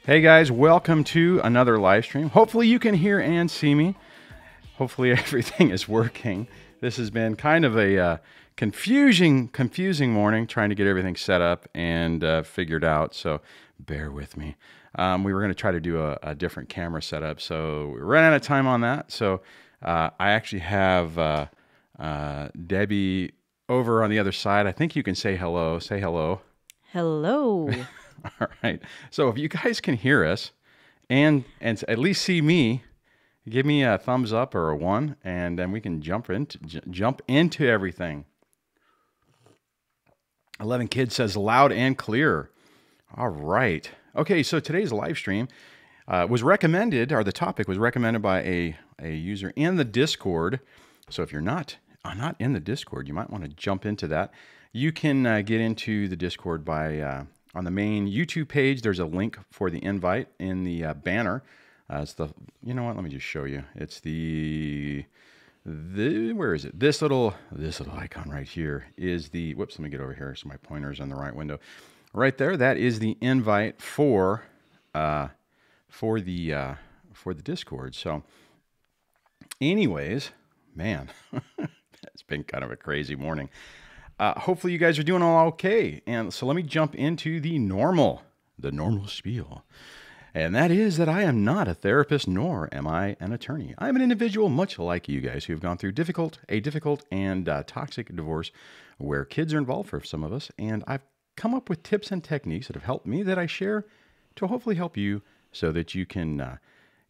Hey guys, welcome to another live stream. Hopefully you can hear and see me. Hopefully everything is working. This has been kind of a confusing morning trying to get everything set up and figured out, so bear with me. We were going to try to do a different camera setup, so we ran out of time on that. So I actually have Debbie over on the other side. I think you can say hello. Say hello. Hello. All right. So if you guys can hear us and at least see me, give me a thumbs up or a 1, and then we can jump into everything. 11 Kids says loud and clear. All right. Okay, so today's live stream was recommended, or the topic was recommended by a user in the Discord. So if you're not in the Discord, you might want to jump into that. You can get into the Discord by on the main YouTube page. There's a link for the invite in the banner. It's the, you know what? Let me just show you. It's the where is it? This little icon right here is the. Whoops. Let me get over here so my pointer's in the right window. Right there. That is the invite for the Discord. So, anyways, man, it's been kind of a crazy morning. Hopefully you guys are doing all okay. And so let me jump into the normal spiel. And that is that I am not a therapist, nor am I an attorney. I'm an individual much like you guys who have gone through a difficult and toxic divorce where kids are involved for some of us. And I've come up with tips and techniques that have helped me that I share to hopefully help you so that you can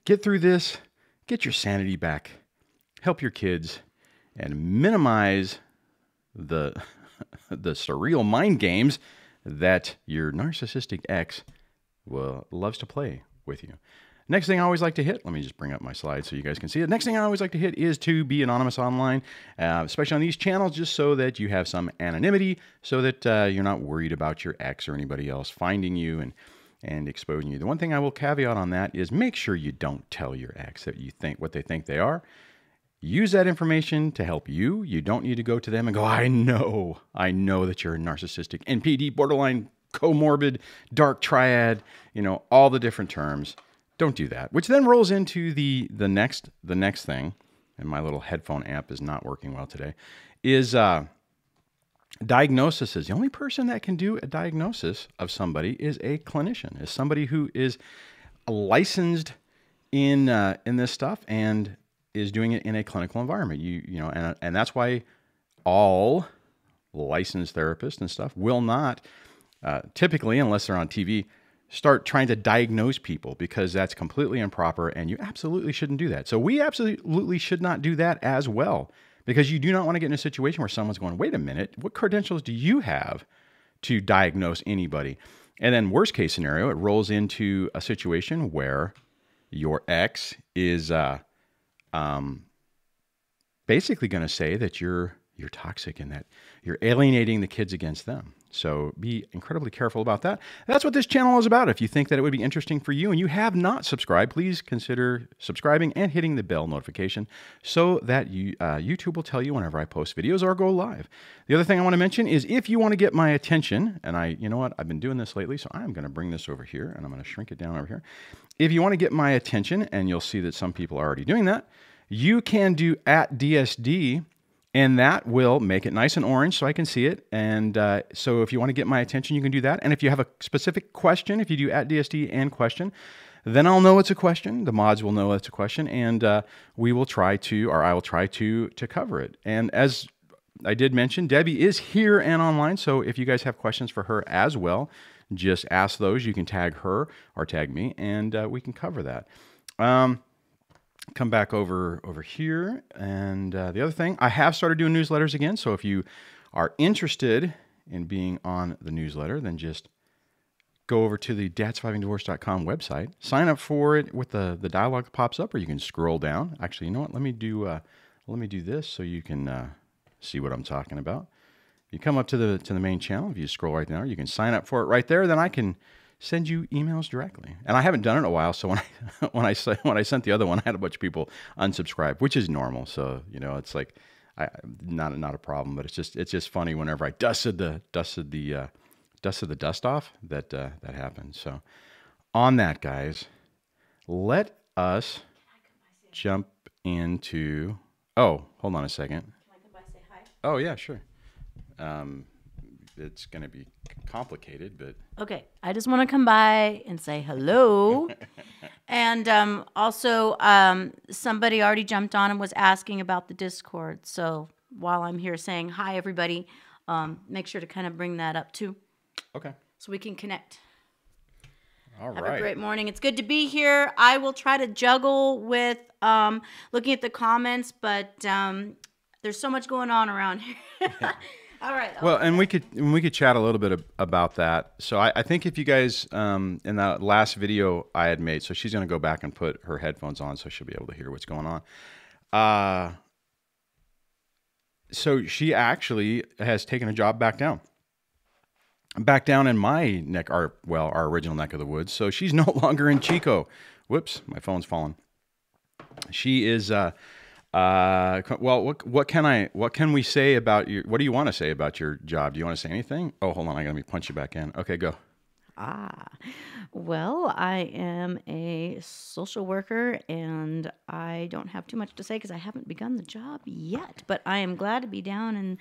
get through this, get your sanity back, help your kids, and minimize the surreal mind games that your narcissistic ex loves to play with you. Next thing I always like to hit, let me just bring up my slides so you guys can see it. Next thing I always like to hit is to be anonymous online, especially on these channels, just so that you have some anonymity, so that you're not worried about your ex or anybody else finding you and exposing you. The one thing I will caveat on that is make sure you don't tell your ex that you think what they think they are. Use that information to help you. You don't need to go to them and go, I know that you're a narcissistic, NPD, borderline, comorbid, dark triad, all the different terms. Don't do that. Which then rolls into the next thing, and my little headphone amp is not working well today, is diagnosis. The only person that can do a diagnosis of somebody is a clinician, is somebody who is licensed in this stuff and is doing it in a clinical environment. And that's why all licensed therapists and stuff will not typically, unless they're on TV, start trying to diagnose people, because that's completely improper and you absolutely shouldn't do that. So we absolutely should not do that as well, because you do not want to get in a situation where someone's going, wait a minute, what credentials do you have to diagnose anybody? And then worst case scenario, it rolls into a situation where your ex is basically going to say that you're toxic and that you're alienating the kids against them. So be incredibly careful about that. That's what this channel is about. If you think that it would be interesting for you and you have not subscribed, please consider subscribing and hitting the bell notification so that YouTube will tell you whenever I post videos or go live. The other thing I want to mention is if you want to get my attention, and you know what, I've been doing this lately, so I'm going to bring this over here and I'm going to shrink it down over here. If you want to get my attention, and you'll see that some people are already doing that, you can do @DSD, and that will make it nice and orange so I can see it. And so if you want to get my attention, you can do that. And if you have a specific question, if you do @DSD and question, then I'll know it's a question. The mods will know it's a question, and I will try to cover it. And as I did mention, Debbie is here and online, so if you guys have questions for her as well, just ask those. You can tag her or tag me, and we can cover that. Come back over here. And the other thing, I have started doing newsletters again. So if you are interested in being on the newsletter, then just go over to the dadsurvivingdivorce.com website, sign up for it with the dialogue that pops up, or you can scroll down. Actually, you know what? Let me do this so you can see what I'm talking about. You come up to the main channel. If you scroll right there, you can sign up for it right there. Then I can send you emails directly. And I haven't done it in a while, so when I sent the other one, I had a bunch of people unsubscribe, which is normal. So it's like not a problem, but it's just funny whenever I dusted the dust off that happens. So on that, guys, let us jump into. Oh, hold on a second. Can I come by and say hi? Oh yeah, sure. It's going to be complicated, but Okay, I just want to come by and say hello. And also, somebody already jumped on and was asking about the Discord. So while I'm here saying hi, everybody, make sure to kind of bring that up too. okay. So we can connect. All Have right. a great morning. It's good to be here. I will try to juggle with looking at the comments, but there's so much going on around here. All right. Well, and we could chat a little bit about that. So I think if you guys in that last video I had made, so she's going to go back and put her headphones on, so she'll be able to hear what's going on. So she actually has taken a job back down in my neck, our original neck of the woods. So she's no longer in Chico. Whoops, my phone's fallen. She is. Well, what can we say about your? What do you want to say about your job? Do you want to say anything? Oh, hold on, let me punch you back in. Okay, go. Well, I am a social worker, and I don't have too much to say because I haven't begun the job yet. But I am glad to be down in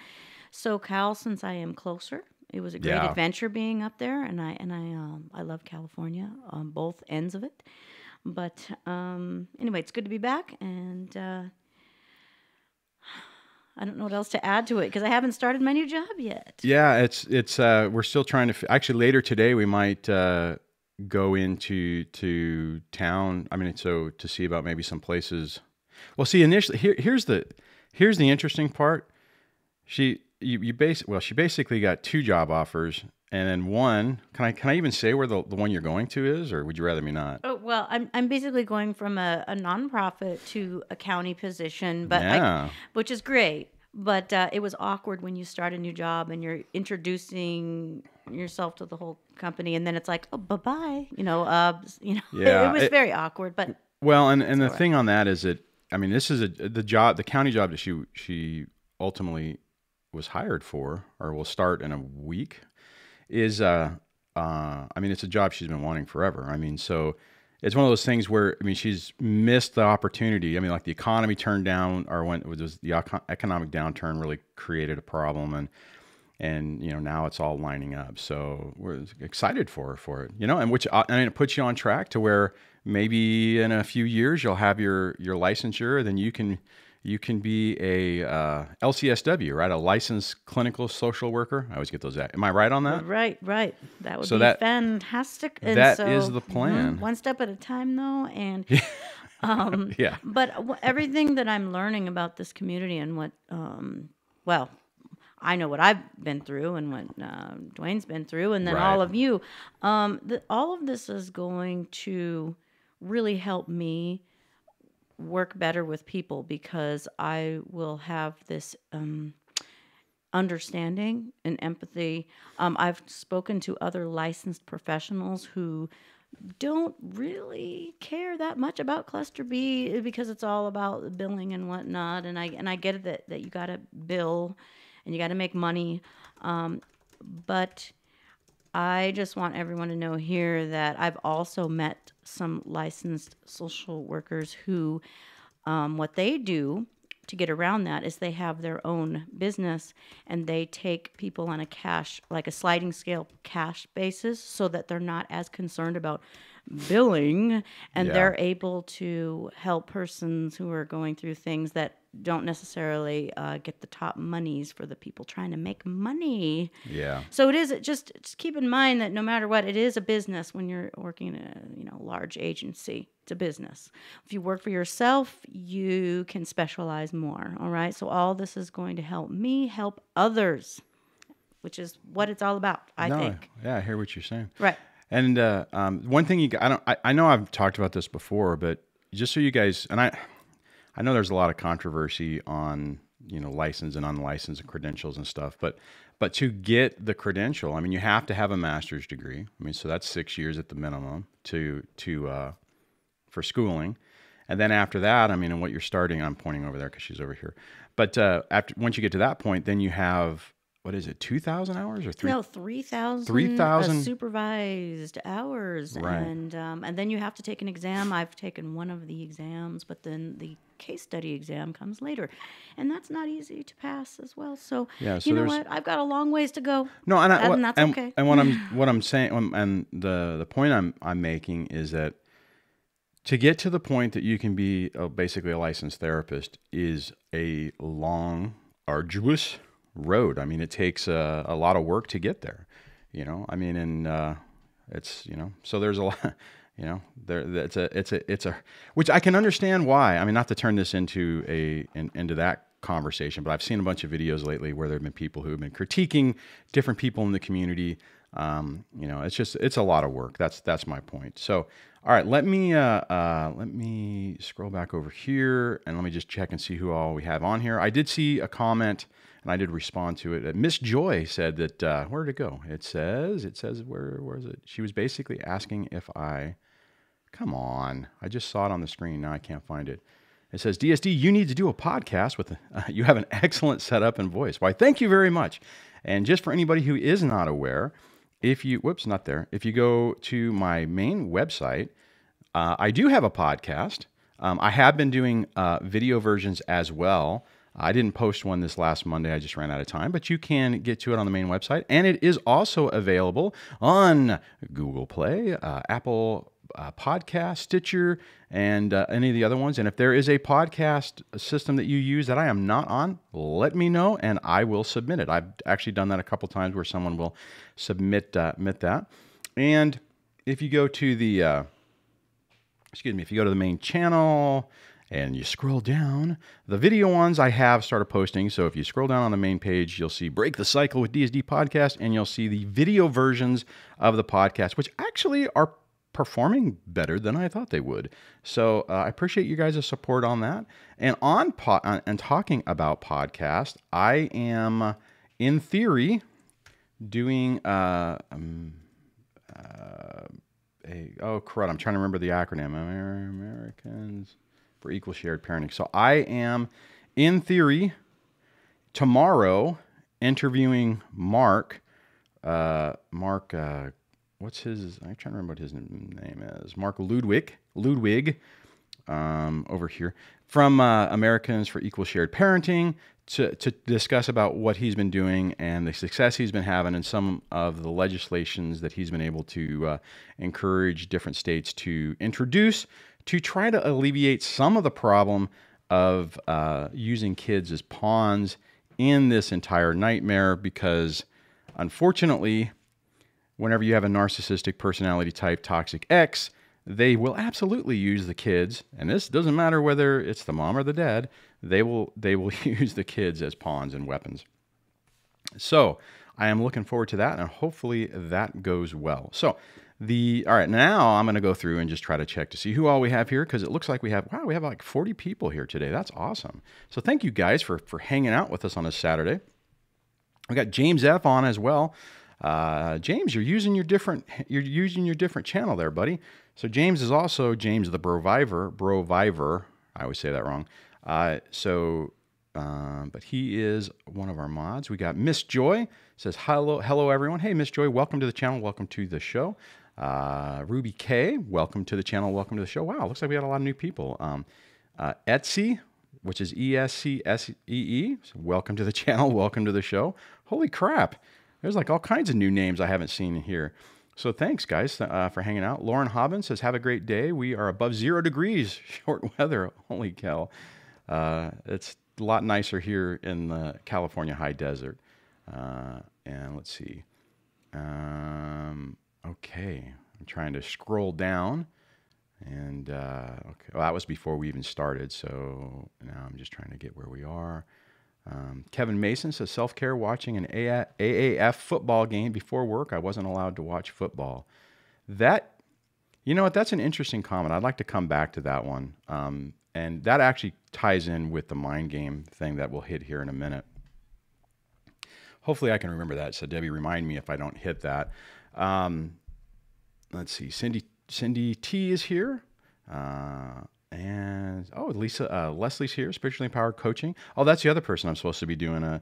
SoCal since I am closer. It was a great adventure being up there, and I love California on both ends of it. But anyway, it's good to be back, and I don't know what else to add to it because I haven't started my new job yet. Yeah, it's we're still trying to actually later today we might go into town. I mean, so to see about maybe some places. Well, see, initially here's the interesting part. She basically got 2 job offers, and then one. Can I even say where the one you're going to is, or would you rather me not? Oh well, I'm basically going from a nonprofit to a county position, but Yeah. which is great. But it was awkward when you start a new job and you're introducing yourself to the whole company, and then it's like, oh, bye-bye. Yeah, it was very awkward. But well, and the thing on that is that I mean, this is the county job that she ultimately was hired for, or will start in a week. Is I mean, it's a job she's been wanting forever. I mean, so it's one of those things where, I mean, she's missed the opportunity. I mean, like the economy turned down, or when it was the economic downturn really created a problem, and now it's all lining up. So we're excited for it, and which, I mean, it puts you on track to where maybe in a few years you'll have your licensure, then you can be a LCSW, right? A licensed clinical social worker. I always get those. Am I right on that? Right. That would be fantastic. And that is the plan. One step at a time, though, and yeah. But everything that I'm learning about this community and what, well, I know what I've been through and what Duane's been through, and then all of you. All of this is going to really help me work better with people because I will have this understanding and empathy. I've spoken to other licensed professionals who don't really care that much about cluster B because it's all about billing and whatnot. And I get it that you got to bill and you got to make money. But I just want everyone to know here that I've also met some licensed social workers who, what they do to get around that is they have their own business and they take people on a cash, like a sliding scale cash basis, so that they're not as concerned about billing, and they're able to help persons who are going through things that don't necessarily get the top monies for the people trying to make money. Yeah. So it is just keep in mind that no matter what, it is a business when you're working in a large agency. It's a business. If you work for yourself, you can specialize more. All right. So all this is going to help me help others, which is what it's all about. I think. Yeah, I hear what you're saying. Right. And one thing I know I've talked about this before, but just so you guys, and I know there's a lot of controversy on, licensed and unlicensed and credentials and stuff, but to get the credential, I mean, you have to have a master's degree. I mean, so that's 6 years at the minimum for schooling. And then after that, I mean, and what you're starting, I'm pointing over there because she's over here. But once you get to that point, then you have what is it, 2,000 hours or No, 3,000 3,000 supervised hours, Right. and then you have to take an exam. I've taken one of the exams, but then the case study exam comes later, and that's not easy to pass as well. So, Yeah, so you know there's- what? I've got a long ways to go. No, and, and that's okay. And what I'm saying, and the point I'm making is that to get to the point that you can be basically a licensed therapist is a long, arduous road. I mean, it takes a lot of work to get there. You know, I mean, and it's, you know, so there's a lot. You know, it's a which I can understand why. I mean, not to turn this into into that conversation, but I've seen a bunch of videos lately where there have been people who have been critiquing different people in the community. You know, it's a lot of work. That's my point. So, all right, let me scroll back over here and let me just check and see who all we have on here. I did see a comment and I did respond to it. Miss Joy said that where did it go? It says where is it? She was basically asking if come on. I just saw it on the screen. Now I can't find it. It says, DSD, you need to do a podcast with, you have an excellent setup and voice. Why, thank you very much. And just for anybody who is not aware, if you go to my main website, I do have a podcast. I have been doing video versions as well. I didn't post one this last Monday. I just ran out of time, but you can get to it on the main website. And it is also available on Google Play, Apple Podcast, Stitcher, and any of the other ones. And if there is a podcast system that you use that I am not on, let me know and I will submit it. I've actually done that a couple times where someone will submit that. And if you go to the, if you go to the main channel and you scroll down, the video ones I have started posting. So if you scroll down on the main page, you'll see Break the Cycle with DSD Podcast, and you'll see the video versions of the podcast, which actually are performing better than I thought they would. So I appreciate you guys' support on that. And and talking about podcast, I am in theory doing oh crud, I'm trying to remember the acronym. Americans for Equal Shared Parenting. So I am in theory tomorrow interviewing Mark. What's his? I'm trying to remember what his name is. Mark Ludwig, over here from Americans for Equal Shared Parenting to discuss about what he's been doing and the success he's been having and some of the legislations that he's been able to encourage different states to introduce to try to alleviate some of the problem of using kids as pawns in this entire nightmare, because unfortunately, whenever you have a narcissistic personality type, toxic X, they will absolutely use the kids, and this doesn't matter whether it's the mom or the dad, they will use the kids as pawns and weapons. So I am looking forward to that, and hopefully that goes well. So all right, now I'm going to go through and just try to check to see who all we have here, because it looks like we have like 40 people here today. That's awesome. So thank you guys for hanging out with us on a Saturday. We got James F on as well. James, you're using your different channel there, buddy. So James is also James the Broviver. I always say that wrong. But he is one of our mods. We got Miss Joy, says hello everyone. Hey Miss Joy, welcome to the channel, welcome to the show. Ruby K, welcome to the channel, welcome to the show. Wow, looks like we got a lot of new people. Etsy, which is ESCSEE, so welcome to the channel, welcome to the show. Holy crap. There's like all kinds of new names I haven't seen here. So thanks, guys, for hanging out. Lauren Hobbins says, have a great day. We are above 0 degrees, short weather. Holy cow. It's a lot nicer here in the California high desert. And let's see. Okay. I'm trying to scroll down. And okay. Well, that was before we even started. So now I'm just trying to get where we are. Kevin Mason says, self-care, watching an AAF football game before work. I wasn't allowed to watch football. You know what? That's an interesting comment. I'd like to come back to that one. And that actually ties in with the mind game thing that we'll hit here in a minute. Hopefully I can remember that. So Debbie, remind me if I don't hit that. Let's see. Cindy T is here. And Leslie's here, spiritually empowered coaching. Oh, that's the other person I'm supposed to be doing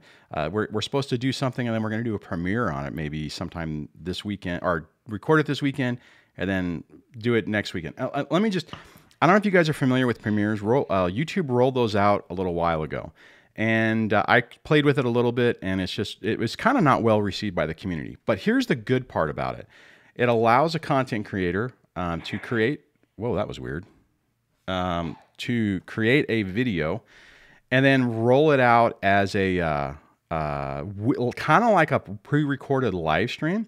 we're supposed to do something, and then we're going to do a premiere on it maybe sometime this weekend, or record it this weekend and then do it next weekend. Let me just, I don't know if you guys are familiar with premieres. YouTube rolled those out a little while ago, and I played with it a little bit, and it was kind of not well received by the community. But here's the good part about it. It allows a content creator to create, whoa, that was weird. To create a video and then roll it out as a kind of like a pre-recorded live stream,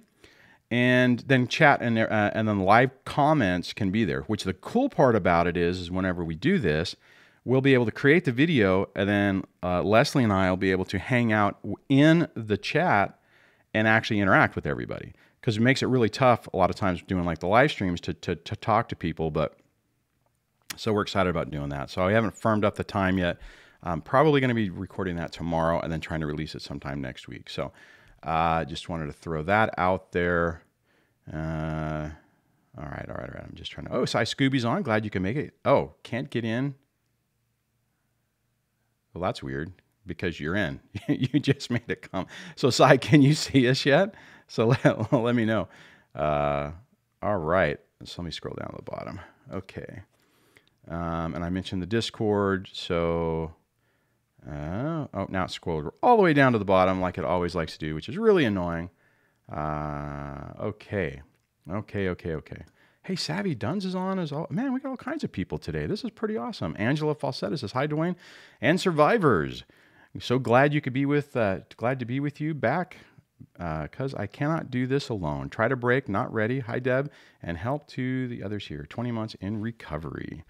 and then chat and then live comments can be there. Which the cool part about it is whenever we do this, we'll be able to create the video, and then Leslie and I will be able to hang out in the chat and actually interact with everybody, because it makes it really tough a lot of times doing like the live streams to talk to people. But so we're excited about doing that. So I haven't firmed up the time yet. I'm probably going to be recording that tomorrow and then trying to release it sometime next week. So just wanted to throw that out there. All right. I'm just trying to, oh, Cy Scooby's on. Glad you can make it. Oh, can't get in. Well, that's weird because you're in. You just made it come. So Cy, can you see us yet? So let me know. All right. So let me scroll down to the bottom. Okay. And I mentioned the Discord, so, now it's scrolled all the way down to the bottom like it always likes to do, which is really annoying. Okay. Hey, Savvy Duns is on as all. Man, we got all kinds of people today. This is pretty awesome. Angela Falsetta says, hi, Duane, and survivors. I'm so glad you could be glad to be with you back. Because I cannot do this alone. Try to break, not ready. Hi, Deb, and help to the others here. 20 months in recovery.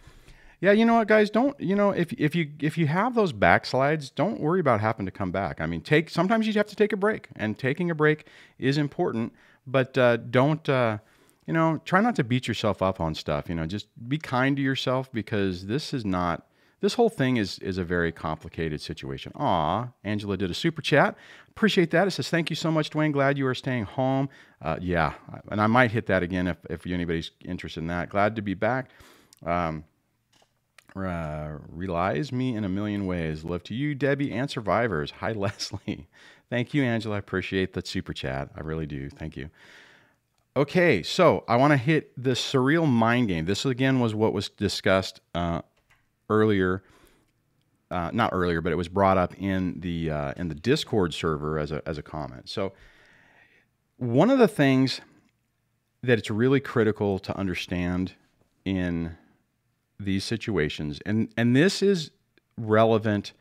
Yeah, you know what, guys? If you have those backslides, don't worry about having to come back. I mean, sometimes you have to take a break, and taking a break is important. But don't try not to beat yourself up on stuff. Just be kind to yourself, because this whole thing is a very complicated situation. Aw, Angela did a super chat. Appreciate that. It says, thank you so much, Duane. Glad you are staying home. Yeah, and I might hit that again if anybody's interested in that. Glad to be back. Realize me in a million ways. Love to you, Debbie, and survivors. Hi, Leslie. Thank you, Angela. I appreciate that super chat. I really do. Thank you. Okay, so I want to hit the Surreal mind game. This, again, was what was discussed earlier. Not earlier, but it was brought up in the Discord server as a comment. So one of the things that it's really critical to understand in these situations, and this is relevant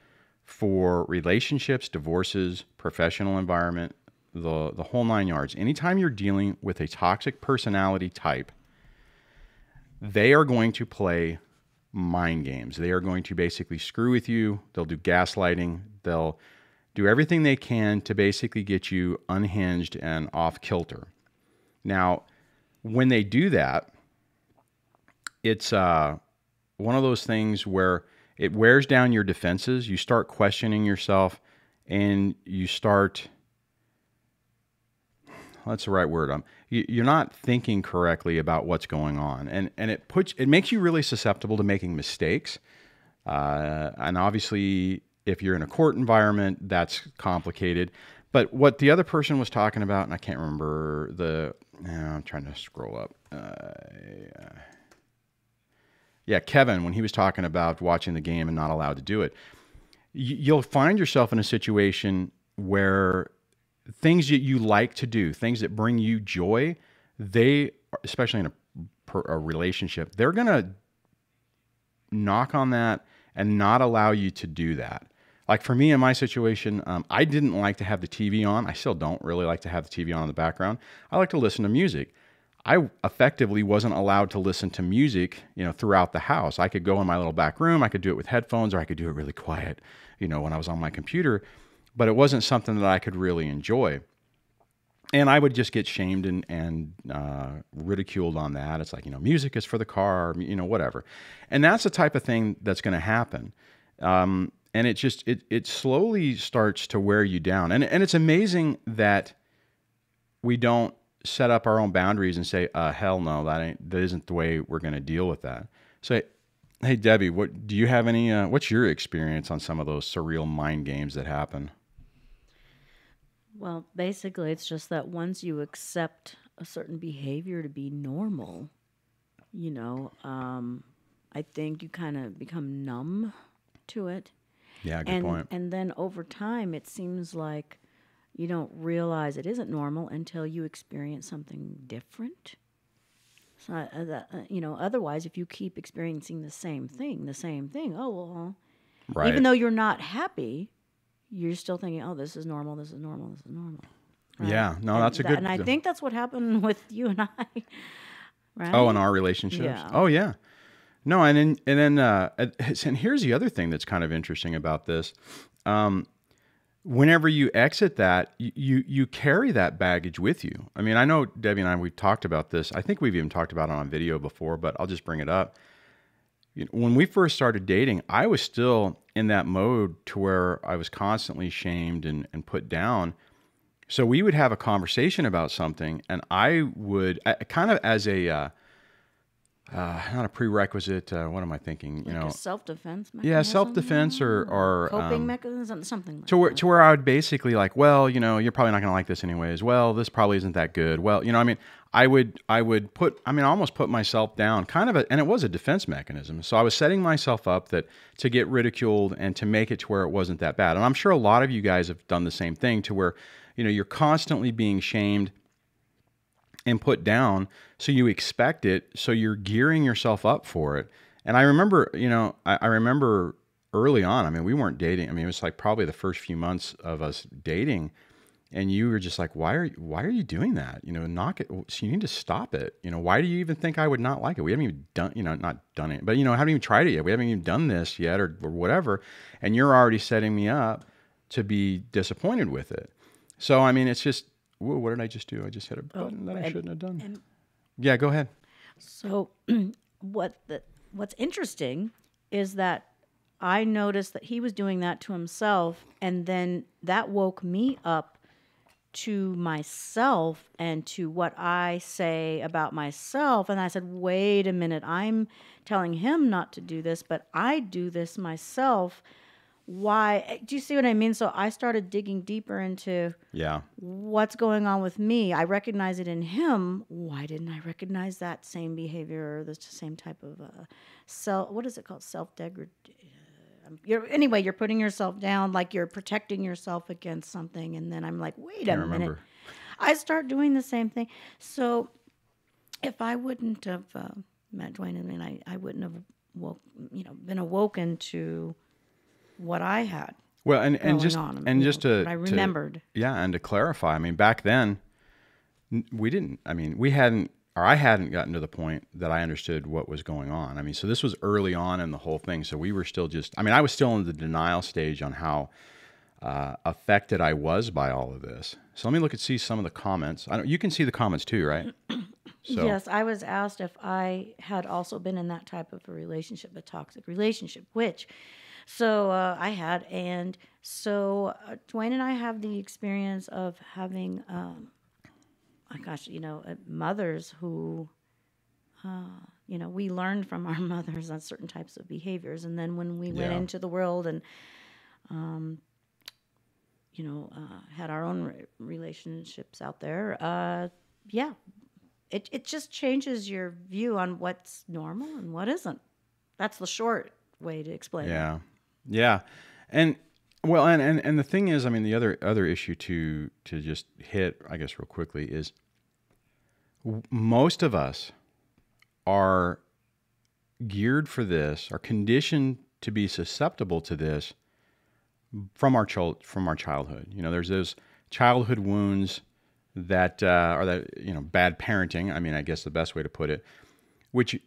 for relationships, divorces, professional environment, the whole nine yards. Anytime you're dealing with a toxic personality type, they are going to play mind games. They are going to basically screw with you. They'll do gaslighting. They'll do everything they can to basically get you unhinged and off kilter. Now, when they do that, it's one of those things where it wears down your defenses. You start questioning yourself, and you start, that's the right word. You're not thinking correctly about what's going on, and it makes you really susceptible to making mistakes. And obviously, if you're in a court environment, that's complicated. But what the other person was talking about, and I can't remember I'm trying to scroll up. Yeah, Kevin, when he was talking about watching the game and not allowed to do it, you'll find yourself in a situation where things that you like to do, things that bring you joy, especially in a relationship, they're going to knock on that and not allow you to do that. Like for me in my situation, I didn't like to have the TV on. I still don't really like to have the TV on in the background. I like to listen to music. I effectively wasn't allowed to listen to music, throughout the house. I could go in my little back room. I could do it with headphones, or I could do it really quiet, when I was on my computer. But it wasn't something that I could really enjoy. And I would just get shamed and ridiculed on that. It's like, music is for the car, whatever. And that's the type of thing that's going to happen. And it slowly starts to wear you down. And it's amazing that we don't set up our own boundaries and say, hell no, that isn't the way we're going to deal with that. So Hey, Debbie, what do you have any? What's your experience on some of those surreal mind games that happen? Well, basically, it's just that once you accept a certain behavior to be normal, you know, I think you kind of become numb to it. Yeah, good And point. and then over time, it seems like you don't realize it isn't normal until you experience something different. So, otherwise, if you keep experiencing the same thing, oh well, even Right. though you're not happy, you're still thinking, oh, this is normal, this is normal, this is normal, right? Yeah. No, that's a And I good. think that's what happened with you and I, Oh, in right? our relationships. Yeah. Oh, yeah. No, and here's the other thing that's kind of interesting about this. Whenever you exit that, you carry that baggage with you. I mean, I know Debbie and I, we've talked about this. I think we've even talked about it on video before, but I'll just bring it up. When we first started dating, I was still in that mode to where I was constantly shamed and put down. So we would have a conversation about something, and I would kind of as a not a prerequisite. What am I thinking? Like a self-defense Yeah, mechanism, self-defense or coping mechanism, something like to that. where I would basically like, well, you're probably not going to like this anyways. Well, this probably isn't that good. Well, I mean, I would put, I almost put myself down, kind of, and it was a defense mechanism. So I was setting myself up to get ridiculed and to make it to where it wasn't that bad. And I'm sure a lot of you guys have done the same thing to where, you're constantly being shamed and put down, so you expect it, so you're gearing yourself up for it. And I remember, I remember early on, I mean, we weren't dating. I mean, it was like probably the first few months of us dating, and you were just like, why are you doing that? Knock it. So you need to stop it. Why do you even think I would not like it? We haven't even done, not done it, but haven't even tried it yet. We haven't even done this yet, or whatever. And you're already setting me up to be disappointed with it. So I mean, it's just, whoa, what did I just do? I just hit a button that I shouldn't have done. Yeah, go ahead. So, what's interesting is that I noticed that he was doing that to himself, and then that woke me up to myself and to what I say about myself. And I said, wait a minute, I'm telling him not to do this, but I do this myself. Why? Do you see what I mean? So I started digging deeper into Yeah. what's going on with me. I recognize it in him. Why didn't I recognize that same behavior or the same type of what is it called? Self-degradation. You're putting yourself down, like you're protecting yourself against something. And then I'm like, wait a minute. I start doing the same thing. So if I wouldn't have met Duane, I wouldn't have been awoken to what I had. Well, and just to I remembered. And to clarify, I mean, back then we didn't. I mean, I hadn't gotten to the point that I understood what was going on. I mean, so this was early on in the whole thing. So we were still just. I mean, I was still in the denial stage on how affected I was by all of this. So let me see some of the comments. You can see the comments too, right? So. Yes, I was asked if I had also been in that type of a relationship, a toxic relationship, which. So I had, and so Duane and I have the experience of having, mothers who, we learned from our mothers on certain types of behaviors, and then when we went into the world and, had our own relationships out there, it just changes your view on what's normal and what isn't. That's the short way to explain it. Yeah. And well, and the thing is, I mean, the other issue to just hit, I guess, real quickly is most of us are geared for this, are conditioned to be susceptible to this from our childhood. There's those childhood wounds that are that bad parenting. I mean, I guess the best way to put it, which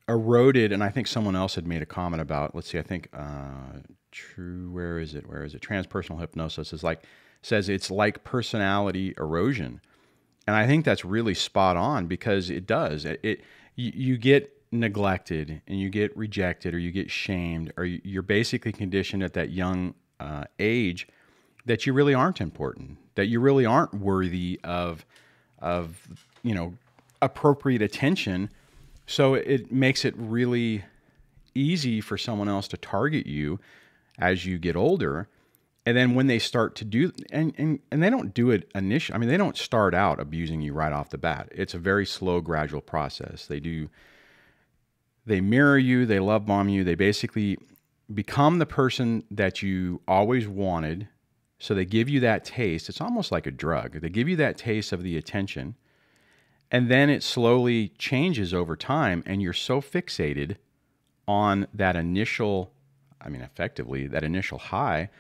eroded, and I think someone else had made a comment about, let's see, I think where is it? Transpersonal hypnosis says it's like personality erosion. And I think that's really spot on, because it does. You get neglected and you get rejected or you get shamed, or you're basically conditioned at that young age that you really aren't important, that you really aren't worthy of appropriate attention. So it makes it really easy for someone else to target you as you get older. And then when they start to do, and they don't do it initially, I mean, they don't start out abusing you right off the bat. It's a very slow, gradual process. They mirror you, they love bomb you, they basically become the person that you always wanted. So they give you that taste. It's almost like a drug. They give you that taste of the attention, and then it slowly changes over time, and you're so fixated on that initial, effectively, that initial high,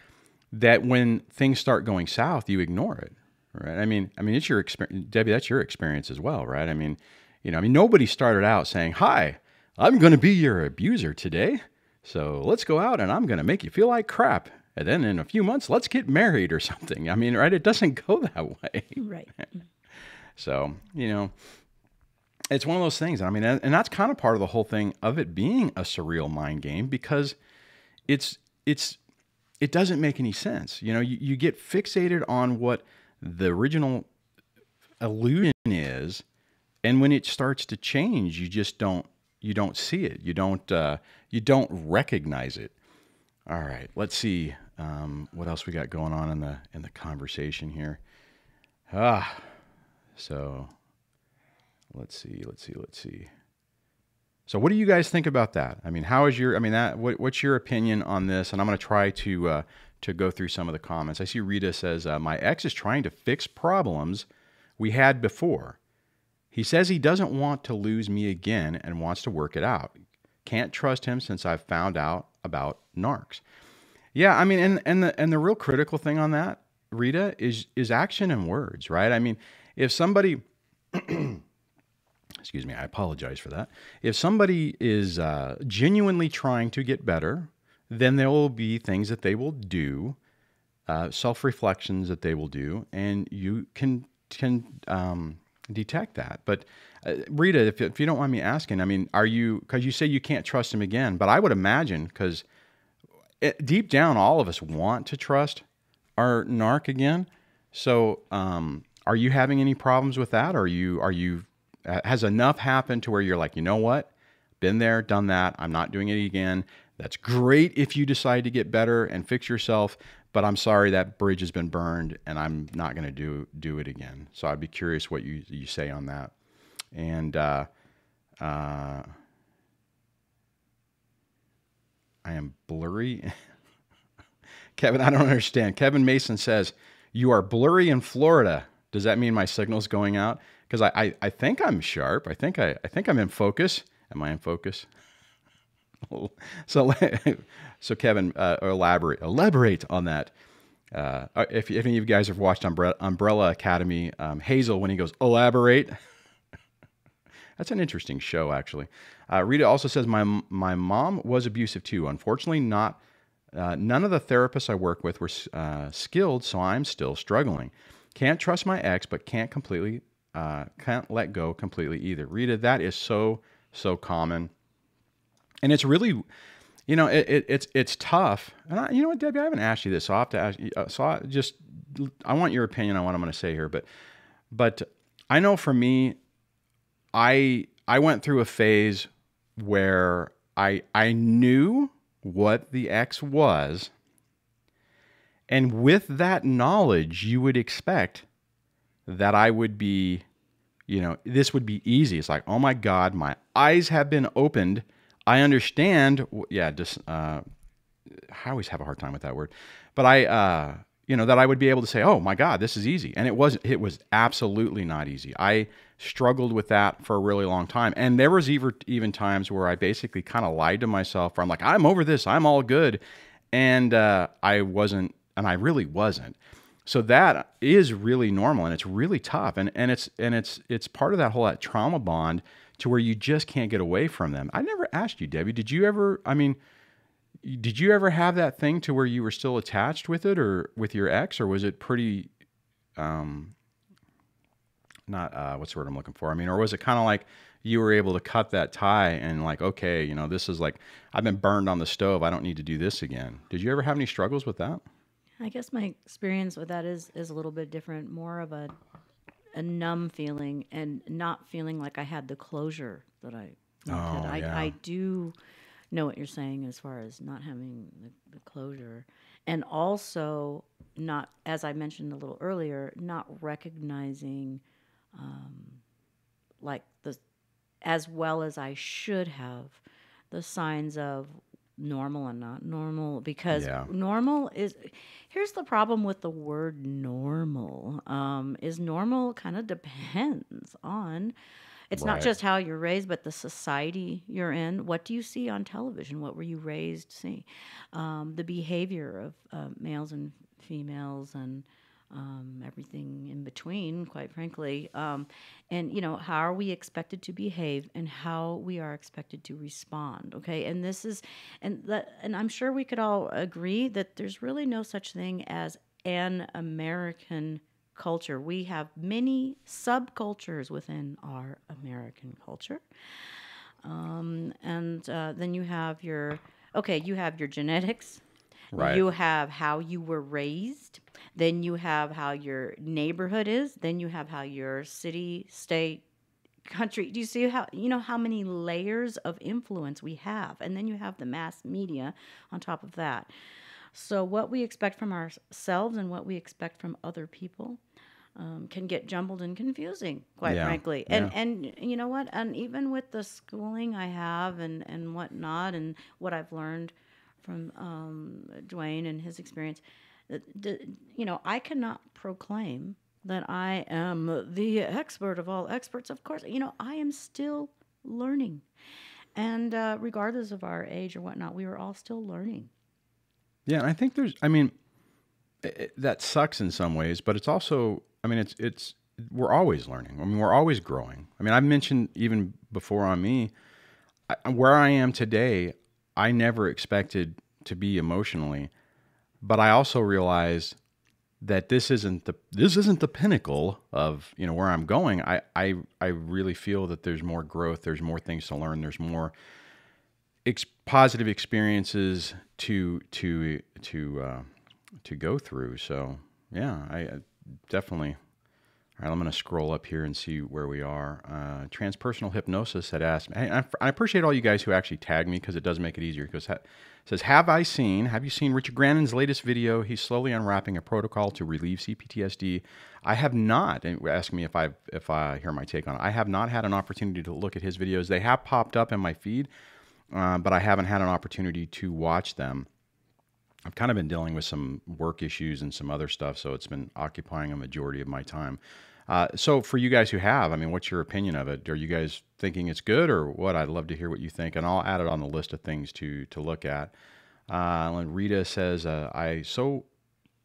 that when things start going south, you ignore it, right? I mean, it's your experience, Debbie. That's your experience as well, right? Nobody started out saying, "Hi, I'm going to be your abuser today, so let's go out and I'm going to make you feel like crap, and then in a few months, let's get married or something." Right? It doesn't go that way, Right? So it's one of those things. And that's kind of part of the whole thing of it being a surreal mind game, because it doesn't make any sense. You get fixated on what the original illusion is, and when it starts to change, you don't see it. You don't recognize it. All right, let's see what else we got going on in the conversation here. So let's see. So what do you guys think about that? How is what's your opinion on this? And I'm going to try to go through some of the comments. I see Rita says, my ex is trying to fix problems we had before. He says he doesn't want to lose me again and wants to work it out. Can't trust him since I've found out about narcs. Yeah, and the real critical thing on that, Rita, is action and words, right? If somebody excuse me, I apologize for that. If somebody is genuinely trying to get better, then there will be things that they will do, self-reflections that they will do, and you can detect that. But Rita, if you don't mind me asking, are you, because you say you can't trust him again, but I would imagine, because deep down, all of us want to trust our narc again. So are you having any problems with that? Are you has enough happened to where you're like, you know what? Been there, done that. I'm not doing it again. That's great if you decide to get better and fix yourself, but I'm sorry that bridge has been burned and I'm not going to do it again. So I'd be curious what you say on that. And I am blurry. Kevin, I don't understand. Kevin Mason says, you are blurry in Florida. Does that mean my signal's going out? Because I think I'm sharp. I think I'm in focus. Am I in focus? So Kevin, elaborate on that. If any of you guys have watched Umbrella Academy, Hazel, when he goes, elaborate. That's an interesting show, actually. Rita also says, my mom was abusive too. Unfortunately, none of the therapists I work with were skilled, so I'm still struggling. Can't trust my ex, but can't let go completely either. Rita, that is so common. And it's really, it's tough. And you know what, Debbie, I haven't asked you this, so I have to ask you. I want your opinion on what I'm going to say here. But I know for me, I went through a phase where I knew what the ex was. And with that knowledge, you would expect that I would be, this would be easy. It's like, oh my God, my eyes have been opened. I understand. Yeah, I always have a hard time with that word. But that I would be able to say, oh my God, this is easy. And it was absolutely not easy. I struggled with that for a really long time. And there was even times where I basically kind of lied to myself, where I'm like, I'm over this, I'm all good. And I wasn't, and I really wasn't. So that is really normal, and it's really tough. And it's part of that trauma bond to where you just can't get away from them. I never asked you, Debbie, did you ever have that thing to where you were still attached with it, or with your ex, or was it pretty, not, what's the word I'm looking for? Or was it kind of like you were able to cut that tie and like, okay, this is like, I've been burned on the stove, I don't need to do this again. Did you ever have any struggles with that? I guess my experience with that is a little bit different, more of a numb feeling, and not feeling like I had the closure that I wanted. Oh, yeah. I do know what you're saying as far as not having the closure, and also not, as I mentioned a little earlier, not recognizing like the as well as I should have the signs of normal and not normal, because Yeah. normal is, here's the problem with the word normal, is normal kind of depends on, it's not Right. just how you're raised, but the society you're in. What do you see on television? What were you raised to see? The behavior of males and females, and everything in between, quite frankly. And, how are we expected to behave and how we are expected to respond. Okay. And this is, and I'm sure we could all agree that there's really no such thing as an American culture. We have many subcultures within our American culture. And then you have you have your genetics. Right. You have how you were raised. Then you have how your neighborhood is. Then you have how your city, state, country. Do you see how many layers of influence we have? And then you have the mass media on top of that. So what we expect from ourselves and what we expect from other people can get jumbled and confusing, quite frankly. And you know what? And even with the schooling I have and whatnot, and what I've learned from Duane and his experience, I cannot proclaim that I am the expert of all experts. Of course, I am still learning. And regardless of our age or whatnot, we are all still learning. Yeah, and I think that sucks in some ways, but it's also, we're always learning. We're always growing. I've mentioned even before on me, where I am today, I never expected to be emotionally, but I also realized that this isn't the pinnacle of, where I'm going. I really feel that there's more growth, there's more things to learn, there's more positive experiences to go through. So yeah, I definitely. All right, I'm going to scroll up here and see where we are. Transpersonal Hypnosis had asked me. I appreciate all you guys who actually tag me, because it does make it easier. It says, have you seen Richard Grannon's latest video? He's slowly unwrapping a protocol to relieve CPTSD. I have not. And ask me if I hear my take on it. I have not had an opportunity to look at his videos. They have popped up in my feed, but I haven't had an opportunity to watch them. I've kind of been dealing with some work issues and some other stuff, so it's been occupying a majority of my time. So for you guys who have, what's your opinion of it? Are you guys thinking it's good or what? I'd love to hear what you think, and I'll add it on the list of things to look at. Rita says, I so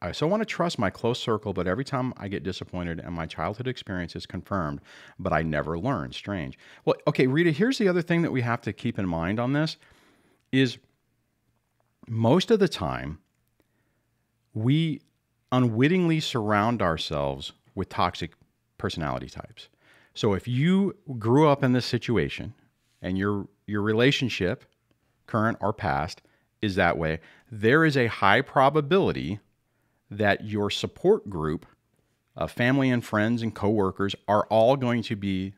want to trust my close circle, but every time I get disappointed and my childhood experience is confirmed, but I never learn. Strange. Well, okay, Rita, here's the other thing that we have to keep in mind on this is most of the time we unwittingly surround ourselves with toxic personality types. So if you grew up in this situation and your relationship, current or past, is that way, there is a high probability that your support group of family and friends and coworkers are all going to be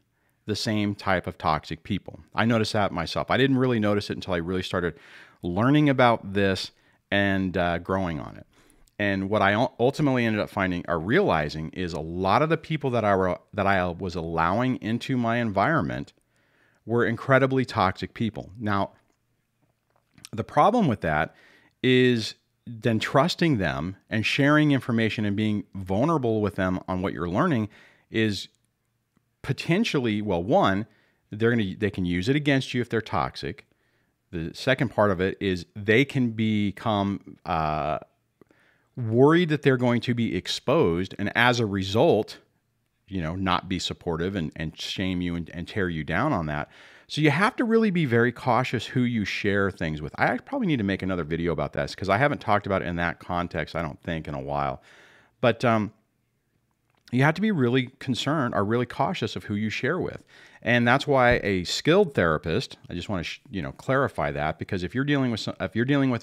the same type of toxic people. I noticed that myself. I didn't really notice it until I really started learning about this and growing on it. And what I ultimately ended up finding or realizing is a lot of the people that I was allowing into my environment were incredibly toxic people. Now, the problem with that is then trusting them and sharing information and being vulnerable with them on what you're learning is potentially, well, one, they can use it against you if they're toxic. The second part of it is they can become worried that they're going to be exposed, and as a result, not be supportive and shame you and tear you down on that. So you have to really be very cautious who you share things with. I probably need to make another video about this because I haven't talked about it in that context, I don't think, in a while. But you have to be really concerned or really cautious of who you share with. And that's why a skilled therapist, I just want to clarify that, because if you're dealing with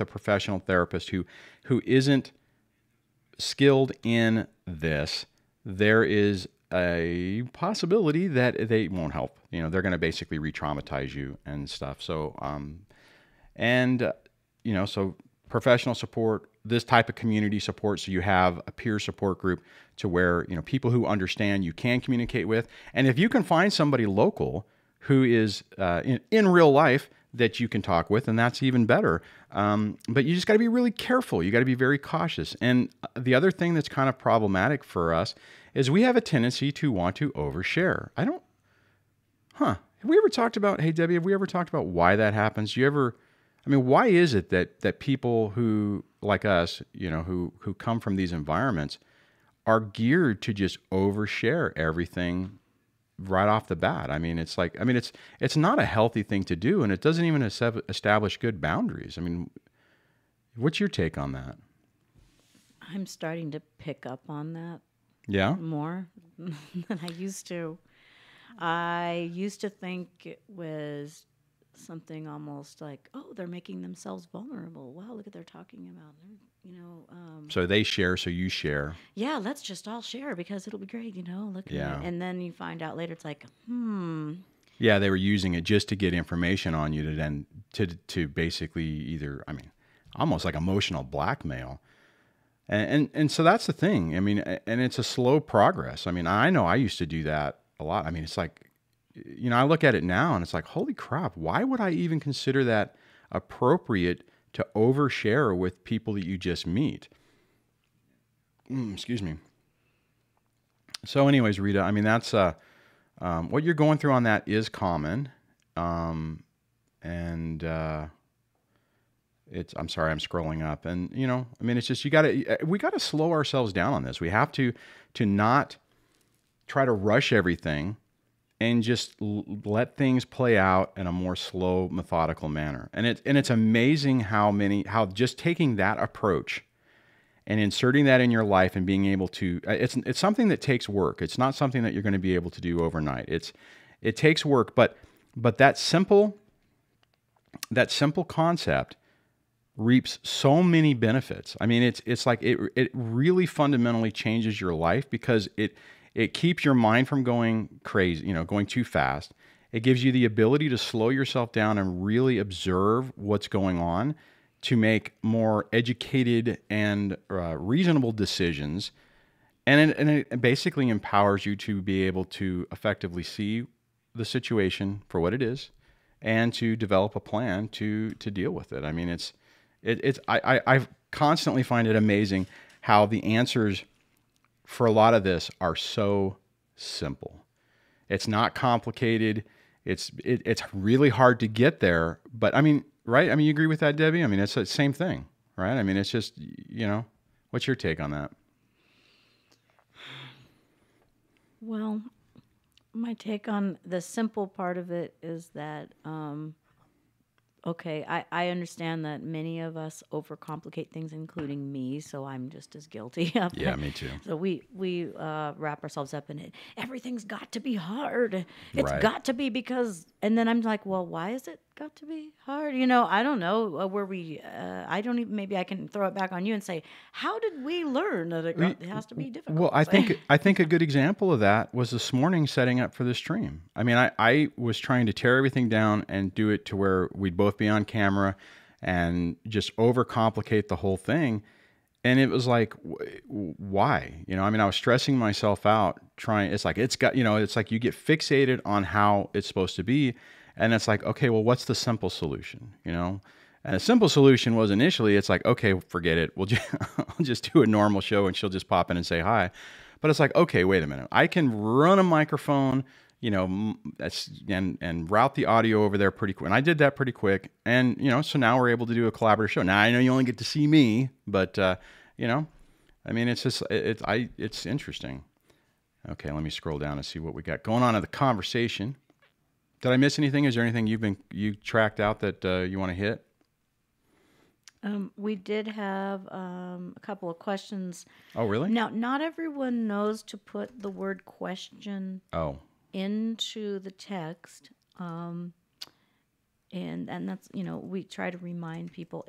a professional therapist who isn't skilled in this, there is a possibility that they won't help. They're going to basically re-traumatize you and stuff. So And, so professional support, this type of community support. So you have a peer support group to where, people who understand you can communicate with. And if you can find somebody local who is in real life that you can talk with, and that's even better. But you just got to be really careful. You got to be very cautious. And the other thing that's kind of problematic for us is we have a tendency to want to overshare. Have we ever talked about, hey, Debbie, have we ever talked about why that happens? Why is it that people who, like us, who come from these environments are geared to just overshare everything right off the bat? It's not a healthy thing to do, and it doesn't even establish good boundaries. What's your take on that? I'm starting to pick up on that. Yeah? More than I used to. I used to think it was something almost like, oh, they're making themselves vulnerable. Wow, look at they're talking about, So they share, so you share. Yeah, let's just all share because it'll be great, look Yeah. at it. And then you find out later it's like, Yeah, they were using it just to get information on you to then to basically either, almost like emotional blackmail. And so that's the thing. And it's a slow progress. I know I used to do that a lot. It's like, I look at it now and it's like, holy crap, why would I even consider that appropriate to overshare with people that you just meet? Excuse me. So anyways, Rita, that's what you're going through on that is common. I'm sorry, I'm scrolling up, and it's just we gotta slow ourselves down on this. We have to not try to rush everything and just let things play out in a more slow, methodical manner. And it's amazing how just taking that approach and inserting that in your life and being able to, it's something that takes work. It's not something that you're going to be able to do overnight. It takes work, but that simple concept reaps so many benefits. It's like it really fundamentally changes your life because it keeps your mind from going crazy, going too fast. It gives you the ability to slow yourself down and really observe what's going on to make more educated and reasonable decisions. And it basically empowers you to be able to effectively see the situation for what it is and to develop a plan to deal with it. I constantly find it amazing how the answers for a lot of this are so simple. It's not complicated. It's really hard to get there, but right? You agree with that, Debbie? It's the same thing, right? It's just, what's your take on that? Well, my take on the simple part of it is that, okay, I understand that many of us overcomplicate things, including me, so I'm just as guilty of it. Yeah, me too. So we wrap ourselves up in it. Everything's got to be hard. It's Right. got to be because, and then I'm like, well, why is it got to be hard? I don't know I don't even, maybe I can throw it back on you and say, how did we learn that it has to be difficult? Well, I think a good example of that was this morning setting up for the stream. I was trying to tear everything down and do it to where we'd both be on camera and just overcomplicate the whole thing. And it was like, why? I was stressing myself out trying. It's like it's like you get fixated on how it's supposed to be, and it's like, okay, well, what's the simple solution? And a simple solution was initially, it's like, okay, forget it. I'll just do a normal show, and she'll just pop in and say hi. But it's like, okay, wait a minute. I can run a microphone, and route the audio over there pretty quick. And I did that pretty quick. And, so now we're able to do a collaborative show. Now I know you only get to see me, but, it's just, it's interesting. Okay. Let me scroll down and see what we got going on in the conversation. Did I miss anything? Is there anything you tracked out that you want to hit? We did have a couple of questions. Oh, really? Now, not everyone knows to put the word question into the text. And that's, we try to remind people.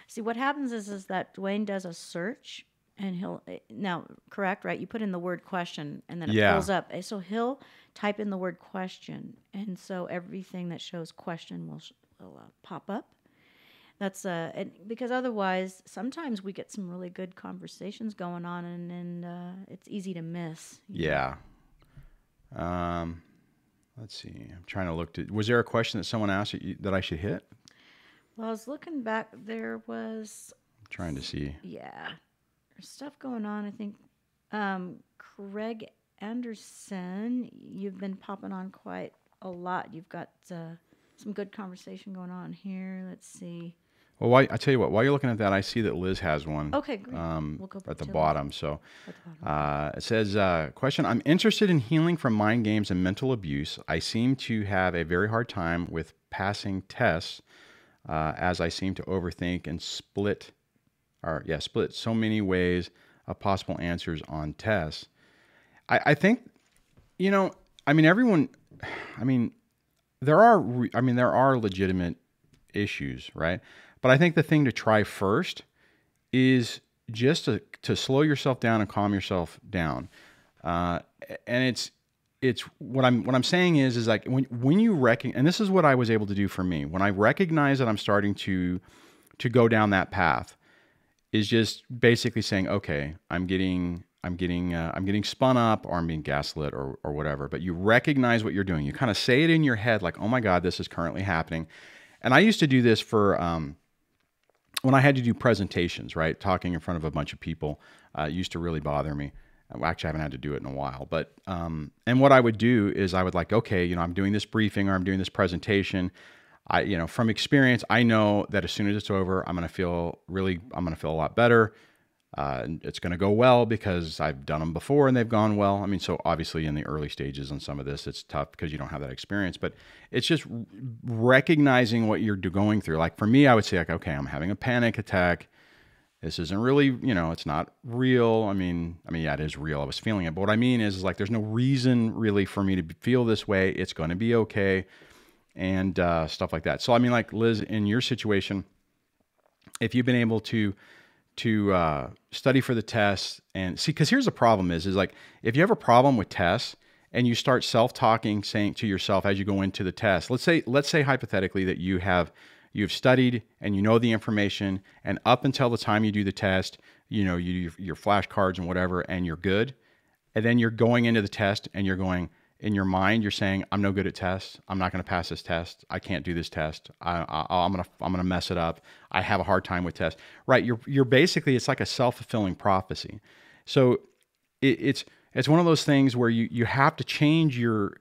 See, what happens is that Duane does a search, and now, correct, right? You put in the word question, and then it pulls up. So he'll type in the word question, and so everything that shows question will pop up. That's because otherwise, sometimes we get some really good conversations going on, and it's easy to miss. Yeah. Let's see. I'm trying to look. Was there a question that someone asked that I should hit? Well, I was looking back. There was. I'm trying to see. Yeah, there's stuff going on. I think Craig Anderson, you've been popping on quite a lot. You've got some good conversation going on here. Let's see. Well, I tell you what, while you're looking at that, I see that Liz has one. Okay, great. We'll go at the to bottom. Liz. So At the bottom. it says, question, I'm interested in healing from mind games and mental abuse. I seem to have a very hard time with passing tests as I seem to overthink and split so many ways of possible answers on tests. I think, everyone, there are legitimate issues, right? But I think the thing to try first is just to slow yourself down and calm yourself down. And it's what I'm saying is like when you recognize, and this is what I was able to do for me, when I recognize that I'm starting to go down that path, is just basically saying, okay, I'm getting spun up, or I'm being gaslit, or whatever. But you recognize what you're doing. You kind of say it in your head, like, oh my God, this is currently happening. And I used to do this for when I had to do presentations, right? Talking in front of a bunch of people used to really bother me. Well, actually, I haven't had to do it in a while. But and what I would do is I would like, okay, I'm doing this briefing or I'm doing this presentation. From experience, I know that as soon as it's over, I'm going to feel a lot better. It's going to go well because I've done them before and they've gone well. So obviously in the early stages on some of this, it's tough because you don't have that experience, but it's just recognizing what you're going through. Like for me, I would say like, okay, I'm having a panic attack. This isn't really, it's not real. Yeah, it is real. I was feeling it. But what I mean is like, there's no reason really for me to feel this way. It's going to be okay. And stuff like that. So, like Liz, in your situation, if you've been able to study for the tests and see, because here's the problem is like, if you have a problem with tests and you start self-talking, saying to yourself as you go into the test, let's say hypothetically that you've studied and you know the information, and up until the time you do the test, you your flashcards and whatever, and you're good. And then you're going into the test and you're going, in your mind, you're saying, I'm no good at tests. I'm not going to pass this test. I can't do this test. I'm gonna mess it up. I have a hard time with tests. Right? You're basically, it's like a self-fulfilling prophecy. So it's one of those things where you have to change your